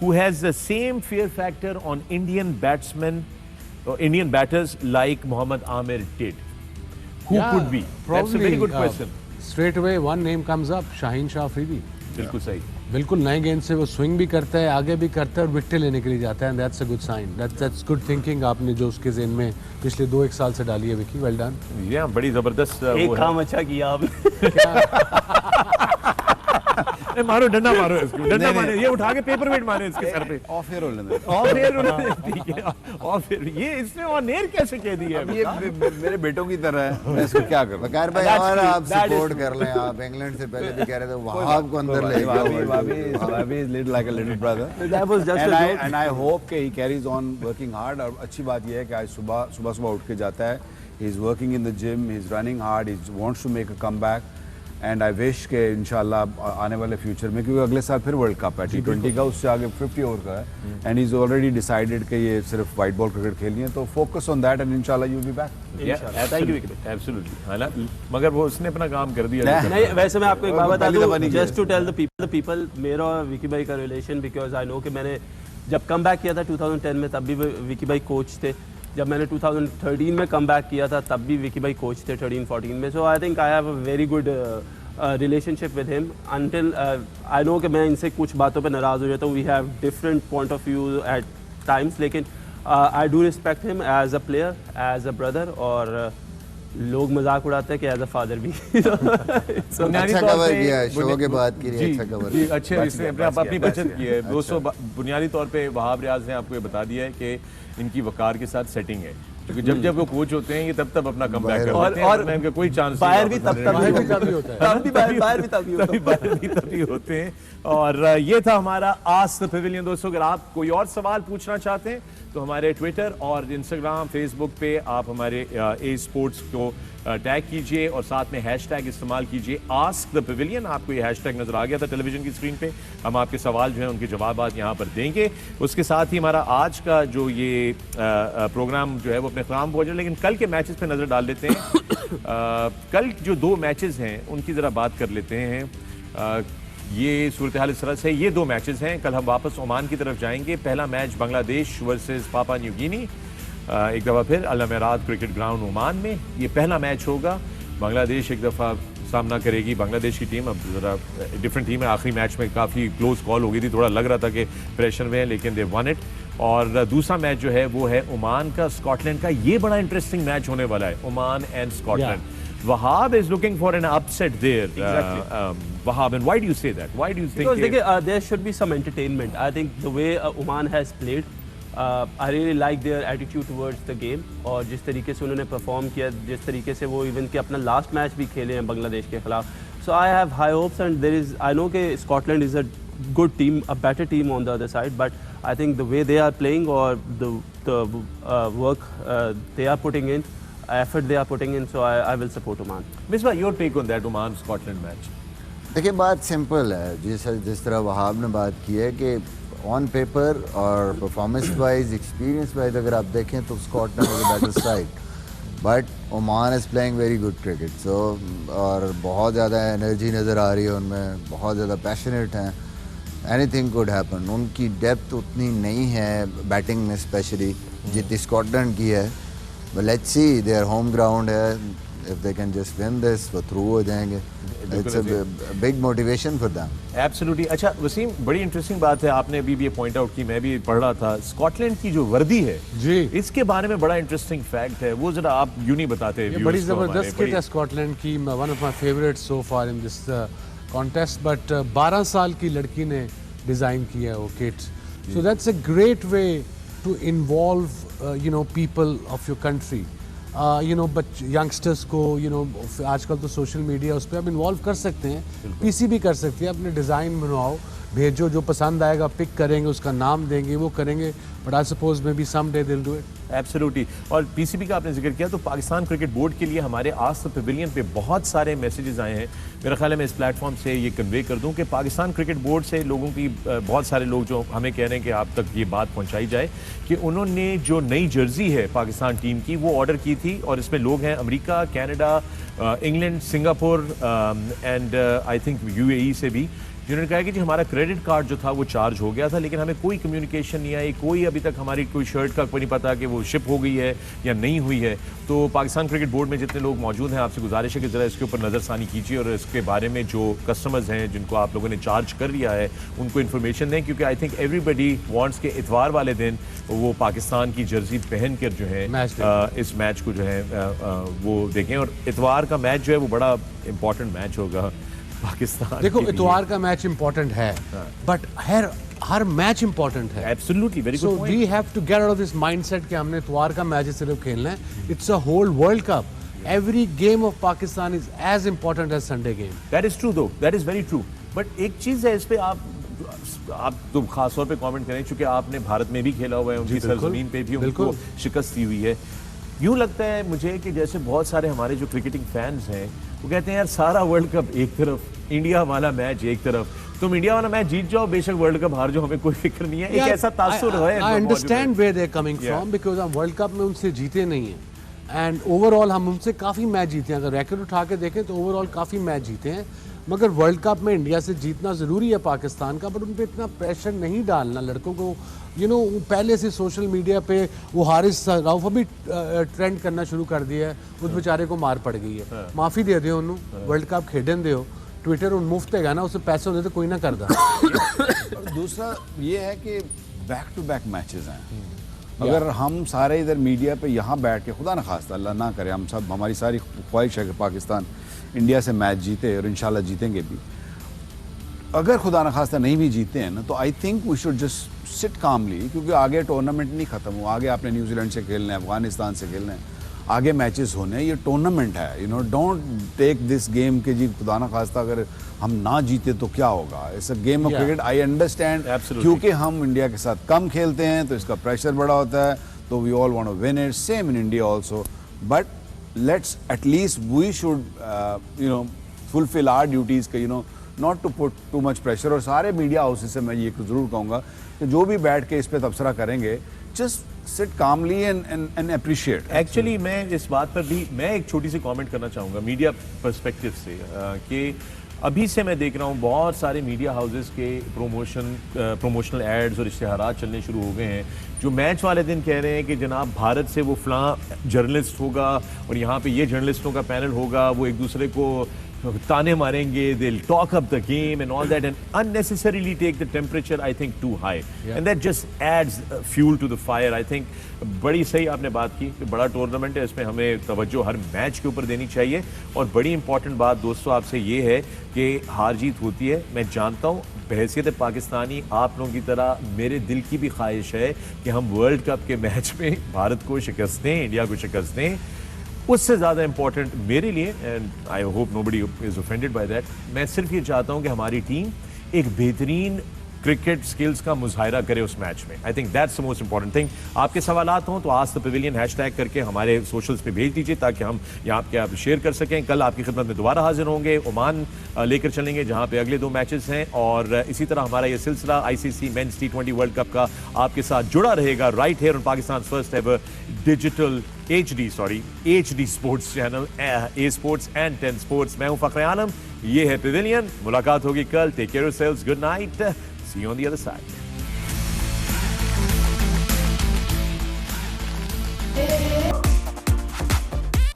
who has the same fear factor on Indian batsman or Indian batters like Mohammad Amir did? Who Yeah, could be? That's a probably, very good question. Straight away one name comes up, Shaheen Shah Afridi. बिल्कुल सही। बिल्कुल नए गेंद से वो स्विंग भी करता है, आगे भी करता है और विकेट लेने के लिए जाता है, and that's a good sign. That's good thinking आपने जो उसके ज़हन में पिछले 2-1 साल से डाली है विकी, वेल डन। या बड़ी जबरदस्त एक वो है। काम अच्छा किया आपने। मारो डंडा, मारो इसको, डंडा मारे, ये उठा के पेपर वेट मारे इसके सर पे। ऑफ एयर होने दो। और फिर उन्होंने ठीक है, और फिर ये इसने ऑन एयर कैसे कह दिया? अब ये मेरे बेटों की तरह है, मैं इसको क्या करूं? वकार भाई और आप सपोर्ट कर लें, आप इंग्लैंड से पहले भी कह रहे थे वहाब को अंदर ले Wabi is little like a little brother. That was just a joke. And I hope कि he carries on working hard. और अच्छी बात ये है कि आज सुबह उठ के जाता है, he is working in the gym, he is running hard, he wants to make a comeback. And I wish के इंशाल्लाह आने वाले फ्यूचर में, क्योंकि अगले साल फिर वर्ल्ड कप है T20 का, उससे आगे 50 ओवर का है, एंड इज ऑलरेडी डिसाइडेड कि ये सिर्फ वाइट बॉल क्रिकेट खेलनी है, तो फोकस ऑन दैट एंड इंशाल्लाह you be back. Thank you. Absolutely, हालांकि मगर वो उसने अपना काम कर दिया। नहीं, वैसे मैं आपको एक बात बता पहली दफा दूं, नहीं किया just to tell the people, मेरा और विकी भाई का रिलेशन, बिकॉज आई नो कि मैंने जब कम बैक किया था 2010 में, तब भी विकी भाई कोच थे। जब मैंने 2013 में कम बैक किया था, तब भी विकी भाई कोच थे 13-14 में। So I think I have a very good relationship with him until I know कि मैं इनसे कुछ बातों पे नाराज़ हो जाता हूँ, we have different point of view at times, लेकिन I do respect him as a player, as a brother, और लोग मजाक उड़ाते हैं कि एज अ फादर भी। अच्छा कवर किया है, शो के बाद की अच्छा कवर जी, अच्छे, इसने अपनी बचत की है दोस्तों। बुनियादी तौर पे वहाब रियाज ने आपको ये बता दिया है कि इनकी वकार के साथ सेटिंग है। क्योंकि जब वो कोच होते हैं ये तब अपना कमबैक कर और- देते हैं, और वरना इनका कोई चांस बाहर भी तब बाहर भी तभी होता है। तब भी बाहर भी तभी होता है। तभी होते हैं। और ये था हमारा आस्क द पेविलियन। दोस्तों अगर आप कोई और सवाल पूछना चाहते हैं तो हमारे ट्विटर और इंस्टाग्राम फेसबुक पे आप हमारे ए स्पोर्ट्स को टैग कीजिए और साथ में हैशटैग इस्तेमाल कीजिए आस्क द पेविलियन। आपको ये हैशटैग नजर आ गया था टेलीविजन की स्क्रीन पे। हम आपके सवाल जो है उनके जवाब यहाँ पर देंगे। उसके साथ ही हमारा आज का जो ये प्रोग्राम जो है वो अपने ख़त्म पहुंचे, लेकिन कल के मैचेस पे नजर डाल लेते हैं। कल जो 2 मैचेस हैं उनकी जरा बात कर लेते हैं। ये सूरत हाल इस तरह से, ये 2 मैचेस हैं। कल हम वापस ओमान की तरफ जाएंगे। पहला मैच बांग्लादेश वर्सेस पापा न्यू गिनी, एक दफ़ा फिर अल अमीरात क्रिकेट ग्राउंड ओमान में ये पहला मैच होगा। बांग्लादेश एक दफ़ा सामना करेगी। बांग्लादेश की टीम अब ज़रा डिफरेंट टीम है। आखिरी मैच में काफ़ी क्लोज कॉल हो गई थी, थोड़ा लग रहा था कि प्रेशर में है, लेकिन दे वन इट। और दूसरा मैच जो है वो है ओमान का स्कॉटलैंड का। ये बड़ा इंटरेस्टिंग मैच होने वाला है, Oman and Scotland. Wahab is looking for an upset there. Exactly. Wahab, and why do you say that? Why do you think? Because there should be some entertainment. I think the way Oman has played, I really like their attitude towards the game. और जिस तरीके से उन्होंने परफॉर्म किया, जिस तरीके से वो इवन के अपना लास्ट मैच भी खेले हैं बांग्लादेश के खिलाफ. So I have high hopes, and I know कि Scotland is a good team, a better team on the other side, but I think the way they are playing or the work they are putting in, effort they are putting in, so I will support Oman. Misbah, your take on that Oman Scotland match? देखिए बात सिंपल है, जिस तरह वहाब ने बात की है कि ऑन पेपर और परफॉर्मेंस वाइज, एक्सपीरियंस वाइज अगर आप देखें तो Scotland is a better side, but Oman is playing very good cricket. So और बहुत ज़्यादा एनर्जी नज़र आ रही है उनमें, बहुत ज़्यादा पैशनेट हैं, एनीथिंग कुड हैपन। उनकी डेप्थ उतनी नहीं है बैटिंग में स्पेशली जितनी स्कॉटलैंड की है। But let's see, their home ground है, if they can just win this, वो through हो जाएंगे। It's a big motivation for them. Absolutely. अच्छा वसीम, बड़ी इंटरेस्टिंग बात है, आपने अभी भी ये पॉइंट आउट की, मैं भी पढ़ रहा था। स्कॉटलैंड की जो वर्दी है जी, इसके बारे में बड़ा इंटरेस्टिंग फैक्ट है, वो जरा आप यूं नहीं बताते। ये बड़ी जबरदस्त किट है स्कॉटलैंड की, one of my favourite so far in this contest. But 12 साल की लड़की ने डिजाइन किया है वो kit. So that's a great way to involve people of your country, but youngsters को आजकल तो सोशल मीडिया उस पर आप इन्वॉल्व कर सकते हैं। पीसी भी कर सकते हैं, अपने डिज़ाइन बनवाओ, भेजो, जो पसंद आएगा पिक करेंगे, उसका नाम देंगे, वो करेंगे। But I suppose may be some day they will do it. Absolutely. और पीसीबी का आपने जिक्र किया तो पाकिस्तान क्रिकेट बोर्ड के लिए हमारे आस्क द पेविलियन पे बहुत सारे मैसेजेस आए हैं। मेरा ख्याल है मैं इस प्लेटफॉर्म से ये कन्वे कर दूं कि पाकिस्तान क्रिकेट बोर्ड से लोगों की, बहुत सारे लोग जो हमें कह रहे हैं कि आप तक ये बात पहुंचाई जाए कि उन्होंने जो नई जर्सी है पाकिस्तान टीम की वो ऑर्डर की थी, और इसमें लोग हैं America, Canada, England, Singapore and I think UAE से भी, जिन्होंने कहा कि जी हमारा क्रेडिट कार्ड जो था वो चार्ज हो गया था, लेकिन हमें कोई कम्युनिकेशन नहीं आई, कोई अभी तक हमारी कोई शर्ट का कोई नहीं पता कि वो शिप हो गई है या नहीं हुई है। तो पाकिस्तान क्रिकेट बोर्ड में जितने लोग मौजूद हैं, आपसे गुजारिश है कि ज़रा इसके ऊपर नज़रसानी कीजिए और इसके बारे में जो कस्टमर्स हैं जिनको आप लोगों ने चार्ज कर लिया है उनको इन्फॉर्मेशन दें, क्योंकि आई थिंक एवरीबडी वांट्स के इतवार वाले दिन वो पाकिस्तान की जर्सी पहन कर जो है इस मैच को जो है वो देखें। और इतवार का मैच जो है वो बड़ा इंपॉर्टेंट मैच होगा पाकिस्तान। देखो इतवार का मैच इंपॉर्टेंट है, बट हर मैच इंपॉर्टेंट है। Absolutely, very good point. We have to get out of this mindset कि हमने इतवार का मैच सिर्फ खेलना है। It's a whole world cup. Every game of Pakistan is as important as Sunday game. That is true though, that is very true. But एक चीज है इस पे आप तो खास तौर पे कमेंट करें, क्योंकि आपने भारत में भी खेला हुआ है, उनकी सरजमीन पे भी उनको शिकस्त दी हुई है। यूं लगता है मुझे कि जैसे बहुत सारे हमारे जो क्रिकेटिंग फैंस हैं वो कहते हैं यार सारा वर्ल्ड कप एक तरफ, इंडिया वाला मैच एक तरफ, तुम इंडिया वाला मैच जीत जाओ, बेशक वर्ल्ड कप हार जाओ, हमें कोई फिक्र नहीं है। एक ऐसा तासुर है। I understand where they are coming from, because हम वर्ल्ड कप में उनसे जीते नहीं हैं, एंड ओवरऑल हम उनसे काफ़ी मैच जीते हैं। अगर रैकेट उठा के देखें तो ओवरऑल काफ़ी मैच जीते हैं, मगर वर्ल्ड कप में इंडिया से जीतना ज़रूरी है पाकिस्तान का। बट उन पर इतना प्रेशर नहीं डालना लड़कों को। पहले से सोशल मीडिया पे वो हारिस राउफ अभी ट्रेंड करना शुरू कर दिया है, उस बेचारे को मार पड़ गई है। माफ़ी दे दो उन्होंने, वर्ल्ड कप खेडन दो, ट्विटर उन मुफ्त है ना, उससे पैसे होते तो कोई ना करदा। दूसरा ये है कि बैक टू बैक मैचेस हैं। अगर हम सारे इधर मीडिया पे यहाँ बैठ के, खुदा न खास्ता अल्लाह ना करे, हम सब, हमारी सारी ख्वाहिश है कि पाकिस्तान इंडिया से मैच जीते और इंशाल्लाह जीतेंगे भी। अगर खुदा न खास्ता नहीं भी जीते हैं ना, तो I think we should just sit calmly, क्योंकि आगे टूर्नामेंट नहीं खत्म हुआ, आगे आपने न्यूजीलैंड से खेलना है, अफगानिस्तान से खेलना है, आगे मैचेस होने हैं, ये टूर्नामेंट है, you know, don't take this game के जी खुदा न खास्ता अगर हम ना जीते तो क्या होगा। It's a game of cricket, I understand, क्योंकि हम इंडिया के साथ कम खेलते हैं तो इसका प्रेशर बड़ा होता है, तो we all want to win it, same in India also, but let's at least we should you know fulfil our duties का, you know, not to put too much pressure. और सारे मीडिया हाउसेस से मैं ये ज़रूर कहूँगा कि जो भी बैठ के इस पे तबसरा करेंगे, just sit calmly and appreciate. Actually मैं इस बात पर भी मैं एक छोटी सी कमेंट करना चाहूँगा मीडिया पर्सपेक्टिव से, कि अभी से मैं देख रहा हूँ बहुत सारे मीडिया हाउसेस के प्रमोशनल एड्स और इश्तिहारात चलने शुरू हो गए हैं, जो मैच वाले दिन कह रहे हैं कि जनाब भारत से वो फलां जर्नलिस्ट होगा और यहाँ पे ये जर्नलिस्टों का पैनल होगा, वो एक दूसरे को ताने मारेंगे, they'll talk up the game and all that and unnecessarily take the temperature I think too high, and that just adds fuel to the fire. I think बड़ी सही आपने बात की कि बड़ा टूर्नामेंट है, इसमें हमें तवज्जो हर मैच के ऊपर देनी चाहिए। और बड़ी इंपॉर्टेंट बात दोस्तों आपसे ये है कि हार जीत होती है, मैं जानता हूँ, बहैसियत पाकिस्तानी आप लोगों की तरह मेरे दिल की भी ख्वाहिश है कि हम वर्ल्ड कप के मैच में भारत को शिकस्त दें, इंडिया को शिकस्त दें। उससे ज़्यादा इंपॉर्टेंट मेरे लिए, and I hope nobody is offended by that, मैं सिर्फ ये चाहता हूँ कि हमारी टीम एक बेहतरीन क्रिकेट स्किल्स का मुजाहिरा करे उस मैच में। I think that's the most important thing. आपके सवालात हों तो आज द पवेलियन हैशटैग करके हमारे सोशल्स पे भेज दीजिए ताकि हम यहाँ पे आप शेयर कर सकें। कल आपकी खिदमत में दोबारा हाजिर होंगे, ओमान लेकर चलेंगे जहाँ पे अगले 2 मैचेस हैं, और इसी तरह हमारा ये सिलसिला ICC mains T20 world cup का आपके साथ जुड़ा रहेगा right here on Pakistan first ever digital HD sports channel A sports and 10 sports. मैं हूं फखर आलम, ये है पवेलियन, मुलाकात होगी कल। Take care yourselves, good night, see you on the other side.